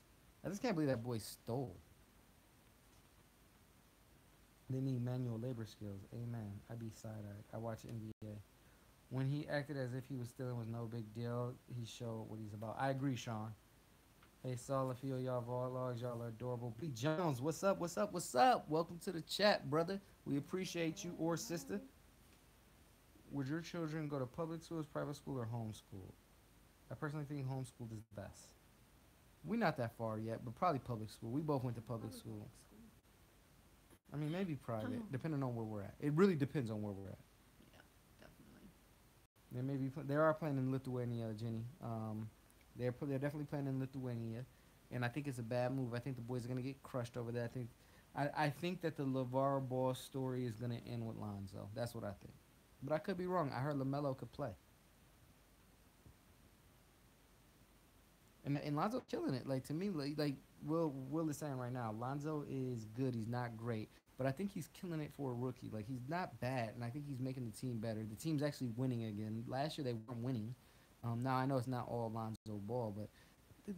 I just can't believe that boy stole. They need manual labor skills. Amen. I be side-eyed. I watch NBA. When he acted as if he was stealing was no big deal, he showed what he's about. I agree, Sean. Hey, Saul, I feel y'all vlogs. Y'all are adorable. B. Jones, what's up? What's up? What's up? Welcome to the chat, brother. We appreciate you or sister. Would your children go to public schools, private school, or homeschool? I personally think homeschooled is the best. We're not that far yet, but probably public school. We both went to public school. I mean, maybe private, depending on where we're at. It really depends on where we're at. Yeah, definitely. They are playing in Lithuania, Jenny. They're definitely playing in Lithuania, and I think it's a bad move. I think the boys are gonna get crushed over there. I think that the LaVar Ball story is gonna end with Lonzo. That's what I think, but I could be wrong. I heard LaMelo could play, and Lonzo killing it. Like to me, like Will is saying right now, Lonzo is good. He's not great, but I think he's killing it for a rookie. Like he's not bad, and I think he's making the team better. The team's actually winning again. Last year they weren't winning. Now I know it's not all Lonzo Ball, but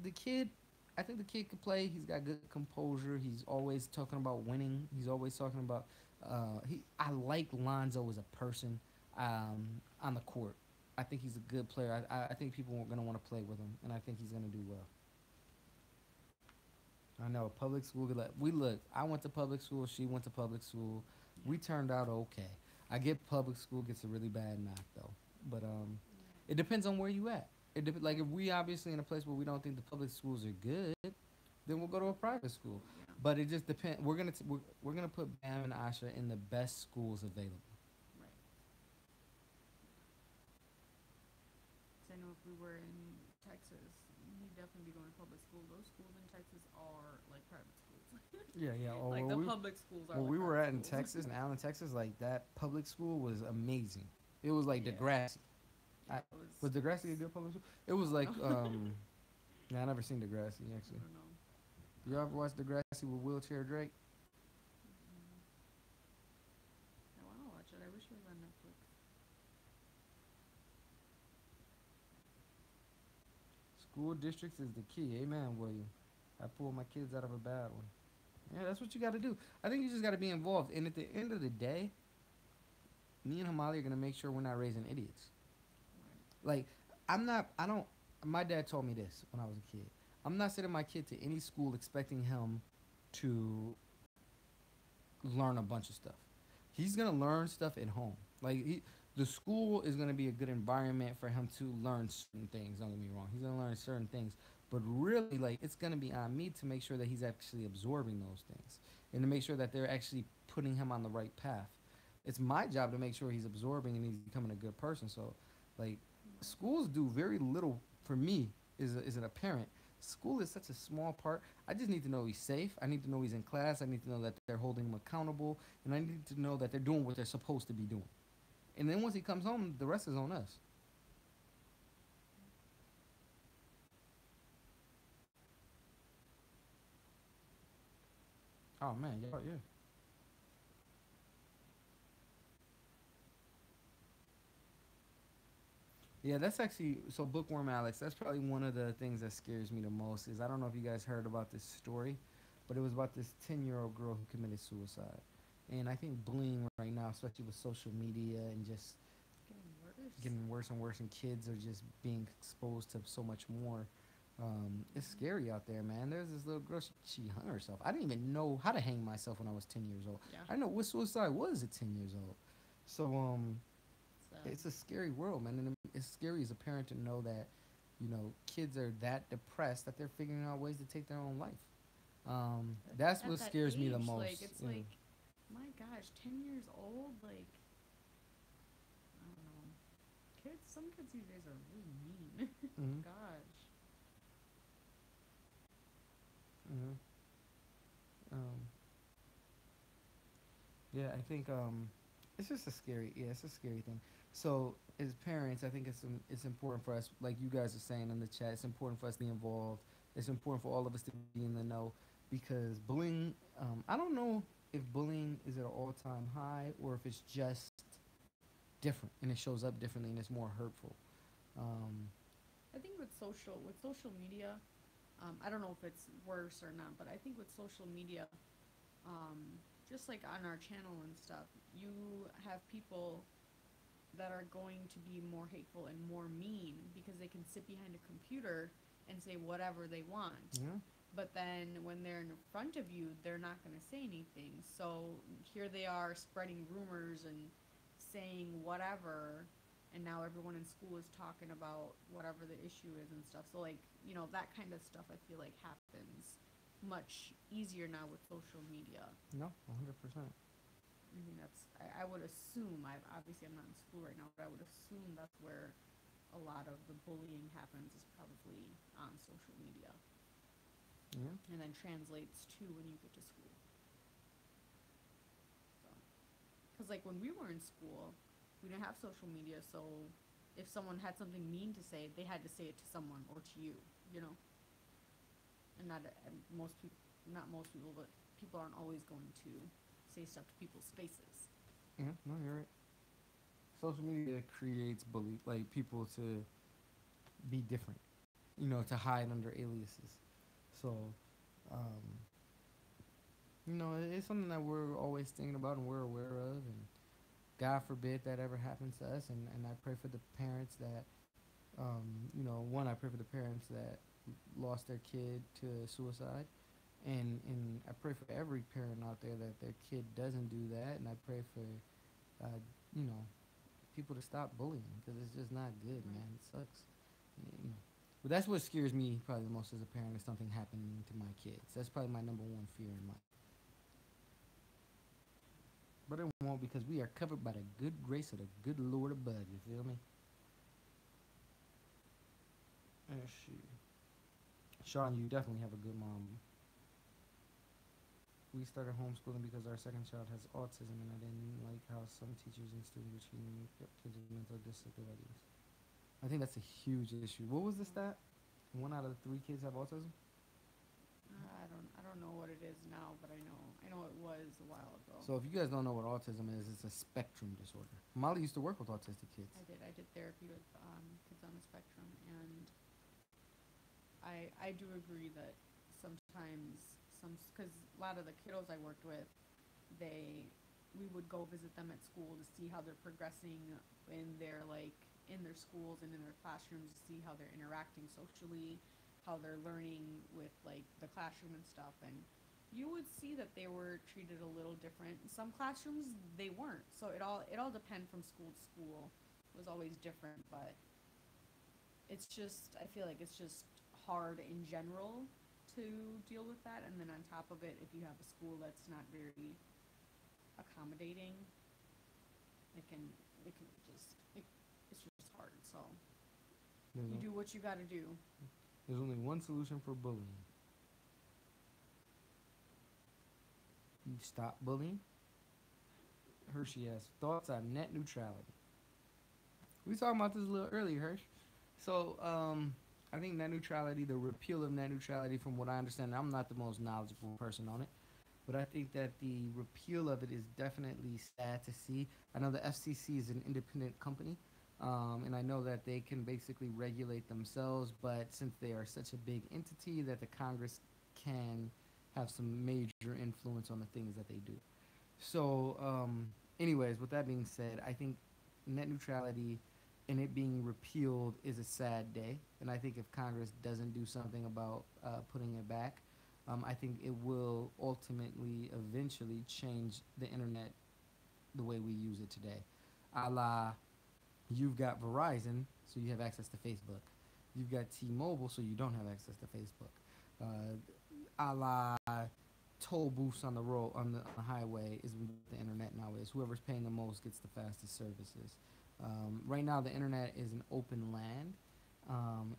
the kid, I think the kid could play. He's got good composure. He's always talking about winning. He's always talking about. I like Lonzo as a person on the court. I think he's a good player. I think people are gonna want to play with him, and I think he's gonna do well. I know public school. We look. I went to public school. She went to public school. We turned out okay. I get public school gets a really bad knock though, but it depends on where you at. Like if we obviously in a place where we don't think the public schools are good, then we'll go to a private school. Yeah. But it just depends. We're gonna put Bam and Asha in the best schools available. Right. Because I know if we were in Texas, he'd definitely be going to public school. Those schools in Texas are like private schools. Yeah, yeah. Oh, Like the public schools are where like we were private at in schools. Texas, in Allen, Texas, like that public school was amazing. It was like Yeah. Degrassi. Yeah, it Was Degrassi a was. good public school? It I was don't like know. yeah, I never seen Degrassi I actually. don't know. You ever watch Degrassi with Wheelchair Drake? Mm, I want to watch it. I wish it was on Netflix. School districts is the key. Amen, William. I pulled my kids out of a bad one. Yeah, that's what you got to do. I think you just got to be involved. And at the end of the day, me and Hamali are gonna make sure we're not raising idiots. Right. Like, I'm not. I don't. My dad told me this when I was a kid. I'm not sending my kid to any school expecting him to learn a bunch of stuff. He's gonna learn stuff at home. The school is gonna be a good environment for him to learn certain things. Don't get me wrong. He's gonna learn certain things, but really, like it's gonna be on me to make sure that he's actually absorbing those things and to make sure that they're actually putting him on the right path. It's my job to make sure he's absorbing and he's becoming a good person. So, like, Right. schools do very little for me as a parent. School is such a small part. I just need to know he's safe. I need to know he's in class. I need to know that they're holding him accountable, and I need to know that they're doing what they're supposed to be doing. And then once he comes home, the rest is on us. Oh man, yeah, yeah. Yeah, that's actually so bookworm Alex. That's probably one of the things that scares me the most. Is I don't know if you guys heard about this story, but it was about this 10-year-old girl who committed suicide. And I think bullying right now, especially with social media and just Getting worse. getting worse and worse, and kids are just being exposed to so much more. It's scary out there, man. There's this little girl. She hung herself. I didn't even know how to hang myself when I was 10 years old. Yeah. I know what suicide was at 10 years old. So Sad. it's a scary world, man, and it's scary as a parent to know that kids are that depressed that they're figuring out ways to take their own life. That's At what that scares me the age, most. like it's like, my gosh, 10 years old. Like I don't know. Kids. Some kids these days are really mean. Mm-hmm. Gosh. Mm-hmm. Um, yeah, I think it's just a scary. Yeah, it's a scary thing. So as parents, I think it's important for us, like you guys are saying in the chat, it's important for us to be involved. It's important for all of us to be in the know because bullying. I don't know if bullying is at an all-time high or if it's just different and it shows up differently and it's more hurtful. Um, I think with social media, I don't know if it's worse or not, but I think with social media, just like on our channel and stuff, you have people that are going to be more hateful and more mean because they can sit behind a computer and say whatever they want. yeah. But then when they're in front of you, they're not going to say anything. So here they are spreading rumors and saying whatever, and now everyone in school is talking about whatever the issue is and stuff. So like, that kind of stuff I feel like happens much easier now with social media. No, 100%. I mean, I would assume, obviously I'm not in school right now, but I would assume that's where a lot of the bullying happens is probably on social media, Yeah. and then translates to when you get to school. So, because like when we were in school, we didn't have social media, so if someone had something mean to say, they had to say it to someone or to you, you know. And not most people, not most people, but people aren't always going to say stuff to people's faces. Yeah. No, you're right. Social media creates like people to be different, to hide under aliases. So, um, it's something that we're always thinking about and we're aware of. And God forbid that ever happens to us. And I pray for the parents that, one, I pray for the parents that lost their kid to suicide. And I pray for every parent out there that their kid doesn't do that. And I pray for, uh, you know, people to stop bullying because it's just not good, man. It sucks. You know. But that's what scares me probably the most as a parent is something happening to my kids. That's probably my number one fear in life. But it won't because we are covered by the good grace of the good Lord above. You feel me? Shoot. Sean, you definitely have a good mom. We started homeschooling because our second child has autism, and I didn't like how some teachers and students were treating kids with mental disabilities. I think that's a huge issue. What was the stat? 1 out of 3 kids have autism. I don't know what it is now, but I know it was a while ago. So if you guys don't know what autism is, it's a spectrum disorder. Molly used to work with autistic kids. I did therapy with kids on the spectrum, and I do agree that sometimes because a lot of the kiddos I worked with, they we would go visit them at school to see how they're progressing in their in their schools and in their classrooms, to see how they're interacting socially, how they're learning with the classroom and stuff. And you would see that they were treated a little different. In some classrooms they weren't. So it all depend from school to school. It was always different, but it's just I feel like it's just hard in general to deal with that. And then on top of it, if you have a school that's not very accommodating, it can it's just hard. So There's, you o- do what you got to do. there's only one solution for bullying. You stop bullying. Hershey has thoughts on net neutrality. We were talking about this a little earlier, Hirsch. So, I think net neutrality, the repeal of net neutrality, from what I understand, I'm not the most knowledgeable person on it, but I think that the repeal of it is definitely sad to see. I know the FCC is an independent company, and I know that they can basically regulate themselves, but since they are such a big entity, that the Congress can have some major influence on the things that they do. So, anyways, with that being said, I think net neutrality and it being repealed is a sad day. And I think if Congress doesn't do something about putting it back, I think it will ultimately, eventually change the internet the way we use it today. A la, you've got Verizon, so you have access to Facebook. You've got T-Mobile, so you don't have access to Facebook. A la toll booths on the road on the highway is what the internet now is. Whoever's paying the most gets the fastest services. Right now, the internet is an open land,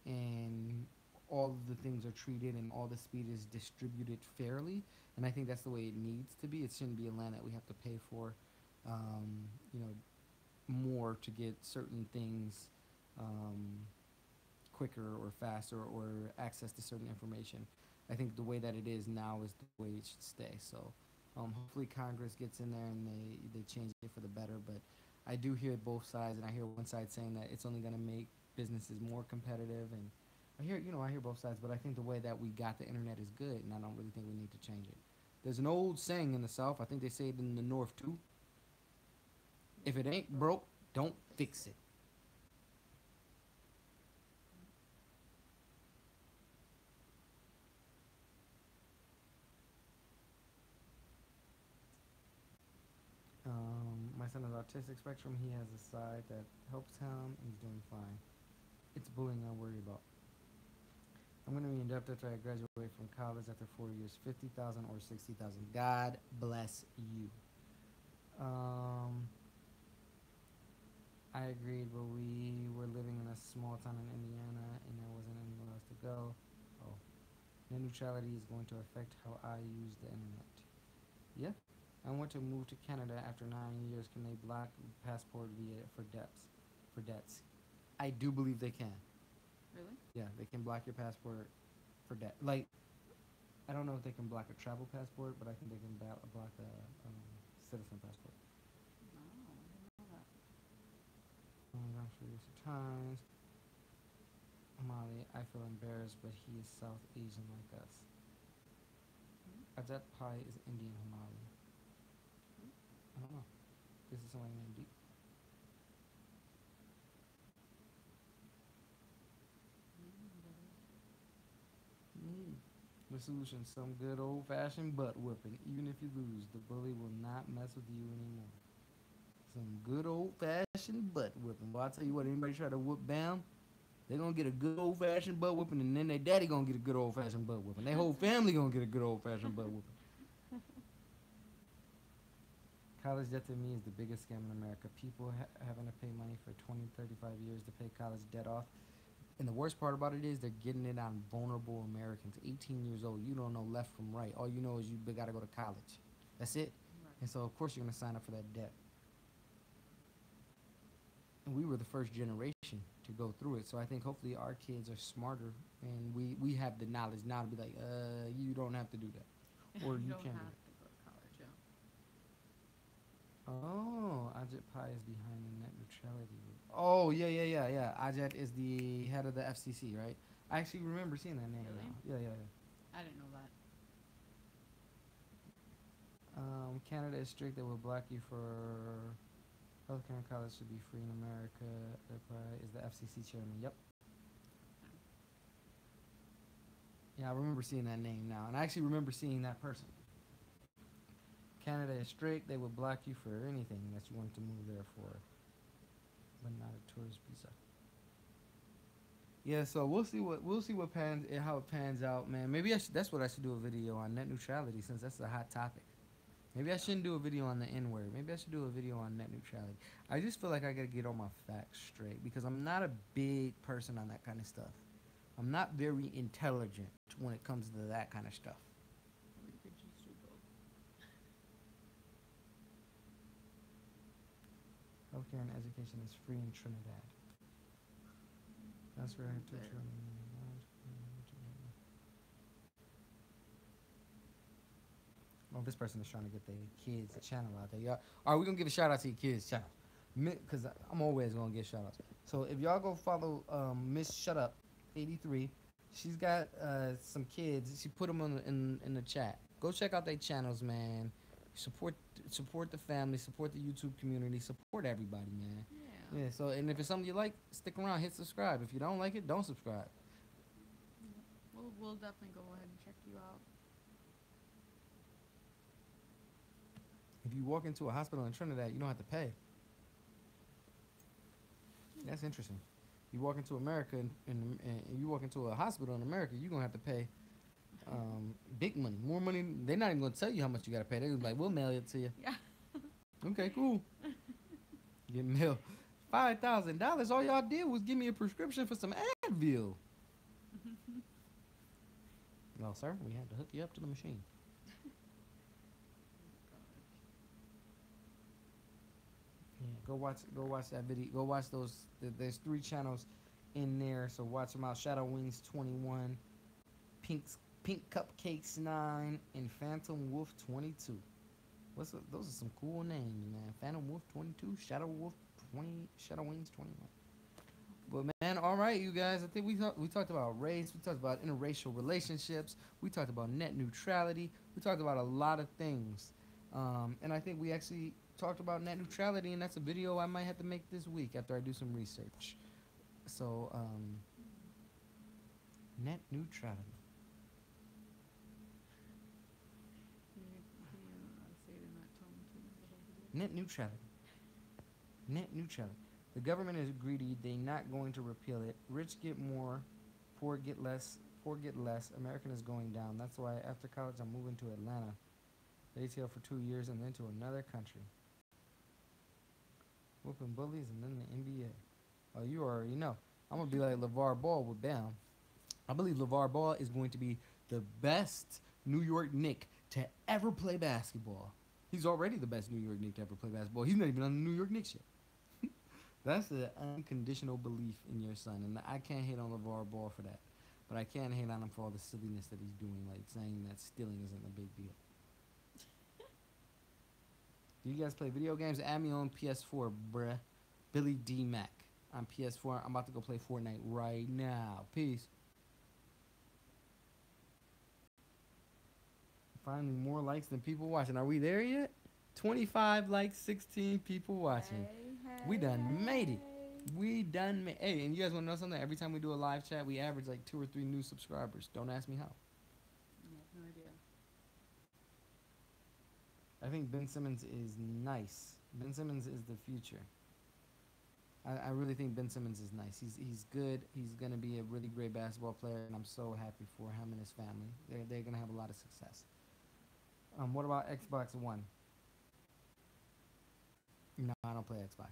and all of the things are treated and all the speed is distributed fairly. And I think that's the way it needs to be. It shouldn't be a land that we have to pay for, um, you know, more to get certain things um, quicker or faster or access to certain information. I think the way that it is now is the way it should stay. So hopefully Congress gets in there and they change it for the better. But I do hear both sides, and I hear one side saying that it's only going to make businesses more competitive, and I hear both sides. But I think the way that we got the internet is good, and I don't really think we need to change it. There's an old saying in the South. I think they say it in the North too. If it ain't broke, don't fix it. My son is autistic spectrum. He has a side that helps him, and he's doing fine. It's bullying I worry about. I'm going to be in debt after I graduate from college after 4 years, 50,000 or 60,000. God bless you. Um, I agreed, but we were living in a small town in Indiana, and there wasn't anywhere else to go. Oh, net neutrality is going to affect how I use the internet. Yeah, I want to move to Canada after 9 years. Can they block passport via for debts? For debts, I do believe they can. Really? Yeah, they can block your passport for debt. Like, I don't know if they can block a travel passport, but I think they can block a citizen passport. No, I didn't know that. Oh my gosh, recent times. Mali, I feel embarrassed, but he is South Asian like us. Hmm? Ajat Pai is Indian Somali. Hmm? I don't know. This is somebody named Deep. Mm. The solution, some good old fashioned butt whooping. Even if you lose, the bully will not mess with you anymore. Some good old fashioned butt whooping. Well, I'll tell you what, anybody try to whoop Bam, They gonna get a good old fashioned butt whooping, and then their daddy gonna get a good old fashioned butt whooping. Their whole family gonna get a good old fashioned butt whooping. College debt to me is the biggest scam in America. People having to pay money for 20, 35 years to pay college debt off. And the worst part about it is they're getting it on vulnerable Americans. 18 years old, you don't know left from right. All you know is you got to go to college. That's it. Right. And so, of course, you're going to sign up for that debt. And we were the first generation to go through it. So I think hopefully our kids are smarter and we have the knowledge now to be like, you don't have to do that. Or you don't can do have it. to go to college, yeah. Oh, Ajit Pai is behind the net neutrality group. Oh, yeah. Ajit is the head of the FCC, right? I actually remember seeing that name Really? now. Yeah. I didn't know that. Canada is strict. They will block you for healthcare and college should be free in America. Is the FCC chairman. Yep. Yeah, I remember seeing that name now. And I actually remember seeing that person. Canada is strict. They will block you for anything that you want to move there for, but not a tourist visa. Yeah, so we'll see what how it pans out, man. Maybe that's what I should do a video on net neutrality since that's a hot topic. Maybe I shouldn't do a video on the N-word. Maybe I should do a video on net neutrality. I just feel like I gotta get all my facts straight because I'm not a big person on that kind of stuff. I'm not very intelligent when it comes to that kind of stuff. Or you could just do both. Healthcare and education is free in Trinidad. That's where I took There. Oh, this person is trying to get their kids a channel out there. Y'all, all right, we're going to give a shout out to your kids' channel. Because I'm always going to get shout outs. So if y'all go follow Miss Shut Up 83, she's got some kids. She put them in the chat. Go check out their channels, man. Support the family, support the YouTube community, support everybody, man. Yeah. Yeah, so, and if it's something you like, stick around, hit subscribe. If you don't like it, don't subscribe. We'll definitely go ahead and check you out. If you walk into a hospital in Trinidad, you don't have to pay. That's interesting. You walk into America and you walk into a hospital in America, you're going to have to pay big money. More money. They're not even going to tell you how much you got to pay. They're like, we'll mail it to you. Yeah. Okay, cool. Get mail. $5,000. All y'all did was give me a prescription for some Advil. No, sir. We had to hook you up to the machine. Yeah, go watch that video. Go watch those. There's 3 channels in there, so watch them out. Shadow Wings 21, Pink Cupcakes 9, and Phantom Wolf 22. Those are some cool names, man. Phantom Wolf 22, Shadow Wolf 20, Shadow Wings 21. But man, all right, you guys. I think we talked about race. We talked about interracial relationships. We talked about net neutrality. We talked about a lot of things, and I think we actually talked about net neutrality, and that's a video I might have to make this week after I do some research. So, net neutrality. Say it in that tone too. Net neutrality. Net neutrality. The government is greedy. They're not going to repeal it. Rich get more, poor get less. Poor get less. American is going down. That's why after college I'm moving to Atlanta, ATL for 2 years, and then to another country. Whooping bullies and then the NBA. Oh, you already know. I'm gonna be like LaVar Ball with Bam. I believe LaVar Ball is going to be the best New York Knick to ever play basketball. He's already the best New York Knick to ever play basketball. He's not even on the New York Knicks yet. That's an unconditional belief in your son, and I can't hate on LaVar Ball for that. But I can hate on him for all the silliness that he's doing, like saying that stealing isn't a big deal. Do you guys play video games? Add me on PS4, bruh. Billy D. Mac on PS4. I'm about to go play Fortnite right now. Peace. Finally, more likes than people watching. Are we there yet? 25 likes, 16 people watching. We done made it. We done made. Hey, and you guys want to know something? Every time we do a live chat, we average like 2 or 3 new subscribers. Don't ask me how. I have no idea. I think Ben Simmons is nice. Ben Simmons is the future. I really think Ben Simmons is nice. He's good. He's gonna be a really great basketball player, and I'm so happy for him and his family. They're gonna have a lot of success. What about Xbox One? No, I don't play Xbox.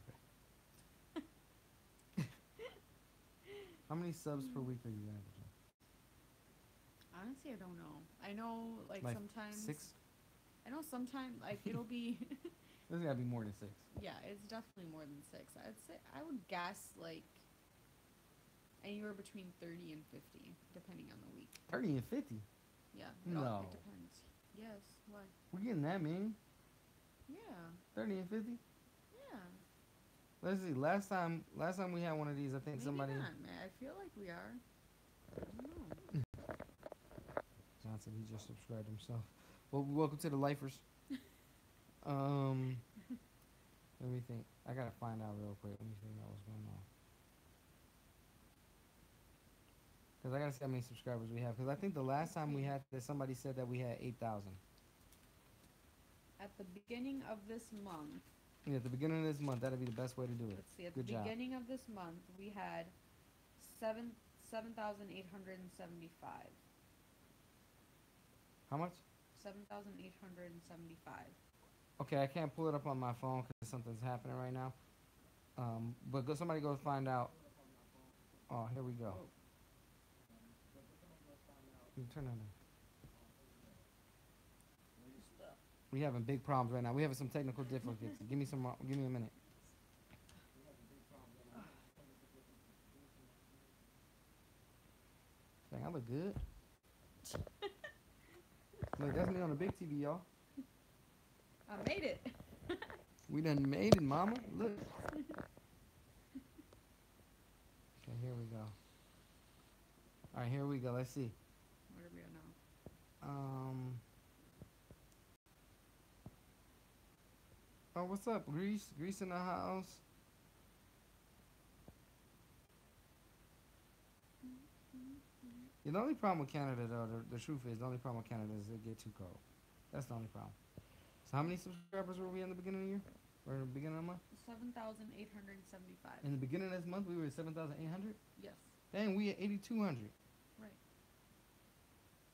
How many subs per week are you averaging? Honestly, I don't know. I know, like, Like sometimes. 6? I know sometimes, like, it'll be. There's gotta be more than 6. Yeah, it's definitely more than 6. I'd say, I would guess, like, anywhere between 30 and 50, depending on the week. 30 and 50. Yeah. No. It depends. Yes. What? We're getting that many. Yeah. 30 and 50. Yeah. Let's see. Last time we had one of these, I think Maybe somebody. not, man. I feel like we are. I don't know. Johnson, he just subscribed himself. Well, welcome to the lifers. Let me think. I gotta find out real quick. Let me figure out what's going on. Cause I gotta see how many subscribers we have. Cause I think the last time we had this, somebody said that we had 8,000. At the beginning of this month. Yeah, at the beginning of this month, that'd be the best way to do it. Let's see. At Good the job. beginning of this month, we had 7,875. How much? 7,875. Okay, I can't pull it up on my phone because something's happening right now. But somebody go find out. Oh, here we go. You turn that on. We having big problems right now. We having some technical difficulties. Give me a minute. Dang, I look good. Look, that's me on the big TV, y'all. I made it. We done made it, mama. Look. Okay, here we go. All right, here we go. Let's see. Where are we at now? Oh, what's up, Grease? Grease in the house. Yeah, the only problem with Canada, though, the truth is, the only problem with Canada is it get too cold. That's the only problem. So how many subscribers were we in the beginning of the year? Or in the beginning of the month? 7,875. In the beginning of this month, we were at 7,800? Yes. Dang, we at 8,200. Right.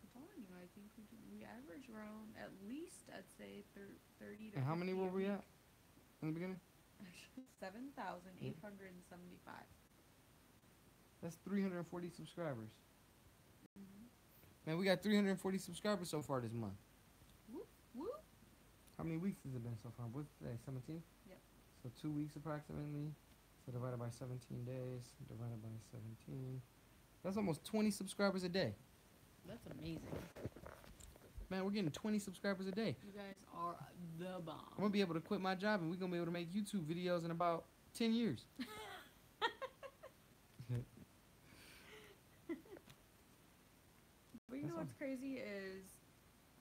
I'm telling you, I think we average around at least, I'd say, 30 to 50. And how many were we at in the beginning? 7,875. That's 340 subscribers. Mm-hmm. Man, we got 340 subscribers so far this month. Whoop, whoop. How many weeks has it been so far? What's today? 17? Yep. So 2 weeks approximately. So divided by 17 days, divided by 17. That's almost 20 subscribers a day. That's amazing. Man, we're getting 20 subscribers a day. You guys are the bomb. I'm going to be able to quit my job and we're going to be able to make YouTube videos in about 10 years. But you know what's crazy is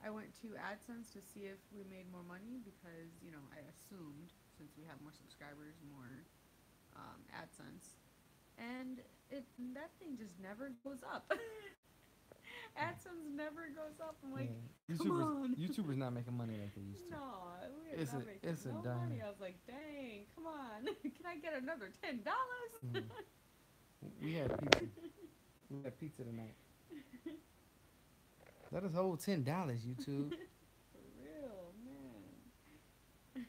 I went to AdSense to see if we made more money because, you know, I assumed since we have more subscribers, more AdSense. And that thing just never goes up. AdSense never goes up. I'm like, come on. YouTubers not making money like they used to. No, we're not making no money. I was like, dang, come on. Can I get another $10? We had pizza. We had pizza tonight. Let us hold $10, YouTube. For real, man.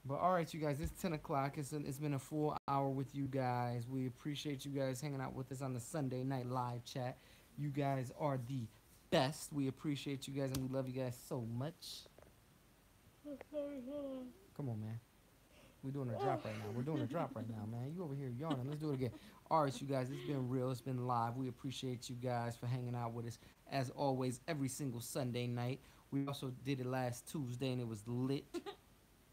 But all right, you guys, it's 10 o'clock. It's been a full hour with you guys. We appreciate you guys hanging out with us on the Sunday night live chat. You guys are the best. We appreciate you guys, and we love you guys so much. Come on, man. We're doing a drop right now. We're doing a drop right now, man. You over here yawning. Let's do it again. All right, you guys, it's been real. It's been live. We appreciate you guys for hanging out with us, as always, every single Sunday night. We also did it last Tuesday, and it was lit.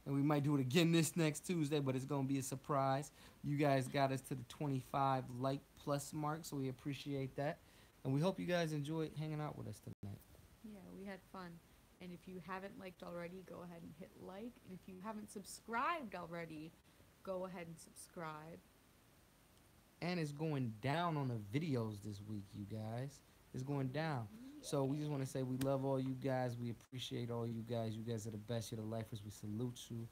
And we might do it again this next Tuesday, but it's going to be a surprise. You guys got us to the 25 like plus mark, so we appreciate that. And we hope you guys enjoyed hanging out with us tonight. Yeah, we had fun. And if you haven't liked already, go ahead and hit like. And if you haven't subscribed already, go ahead and subscribe. And it's going down on the videos this week, you guys. It's going down. So we just want to say we love all you guys. We appreciate all you guys. You guys are the best. You're the lifers. We salute you.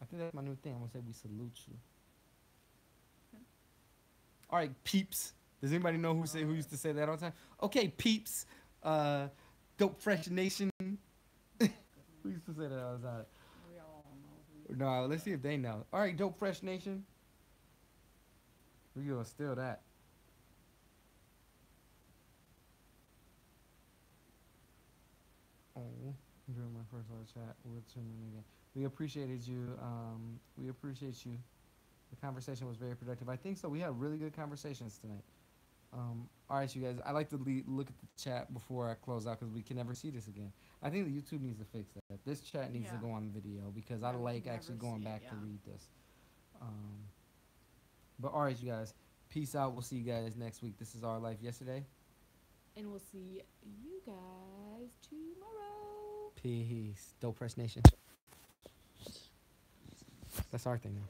I think that's my new thing. I'm gonna say we salute you. All right, peeps. Does anybody know who used to say that all the time? Okay, peeps. Dope Fresh Nation. Who used to say that all the time? We all know who. No, let's see if they know. All right, Dope Fresh Nation. We gonna steal that. Oh, during my first live chat, we'll tune in again. We appreciated you. We appreciate you. The conversation was very productive. I think so. We had really good conversations tonight. All right, you guys. I like to look at the chat before I close out because we can never see this again. I think the YouTube needs to fix that. This chat needs to go on video because I Yeah, we like can actually never going see it, back to yeah. read this. But all right, you guys. Peace out. We'll see you guys next week. This is Our Life Yesterday. And we'll see you guys tomorrow. Peace. Dope Press Nation. That's our thing now.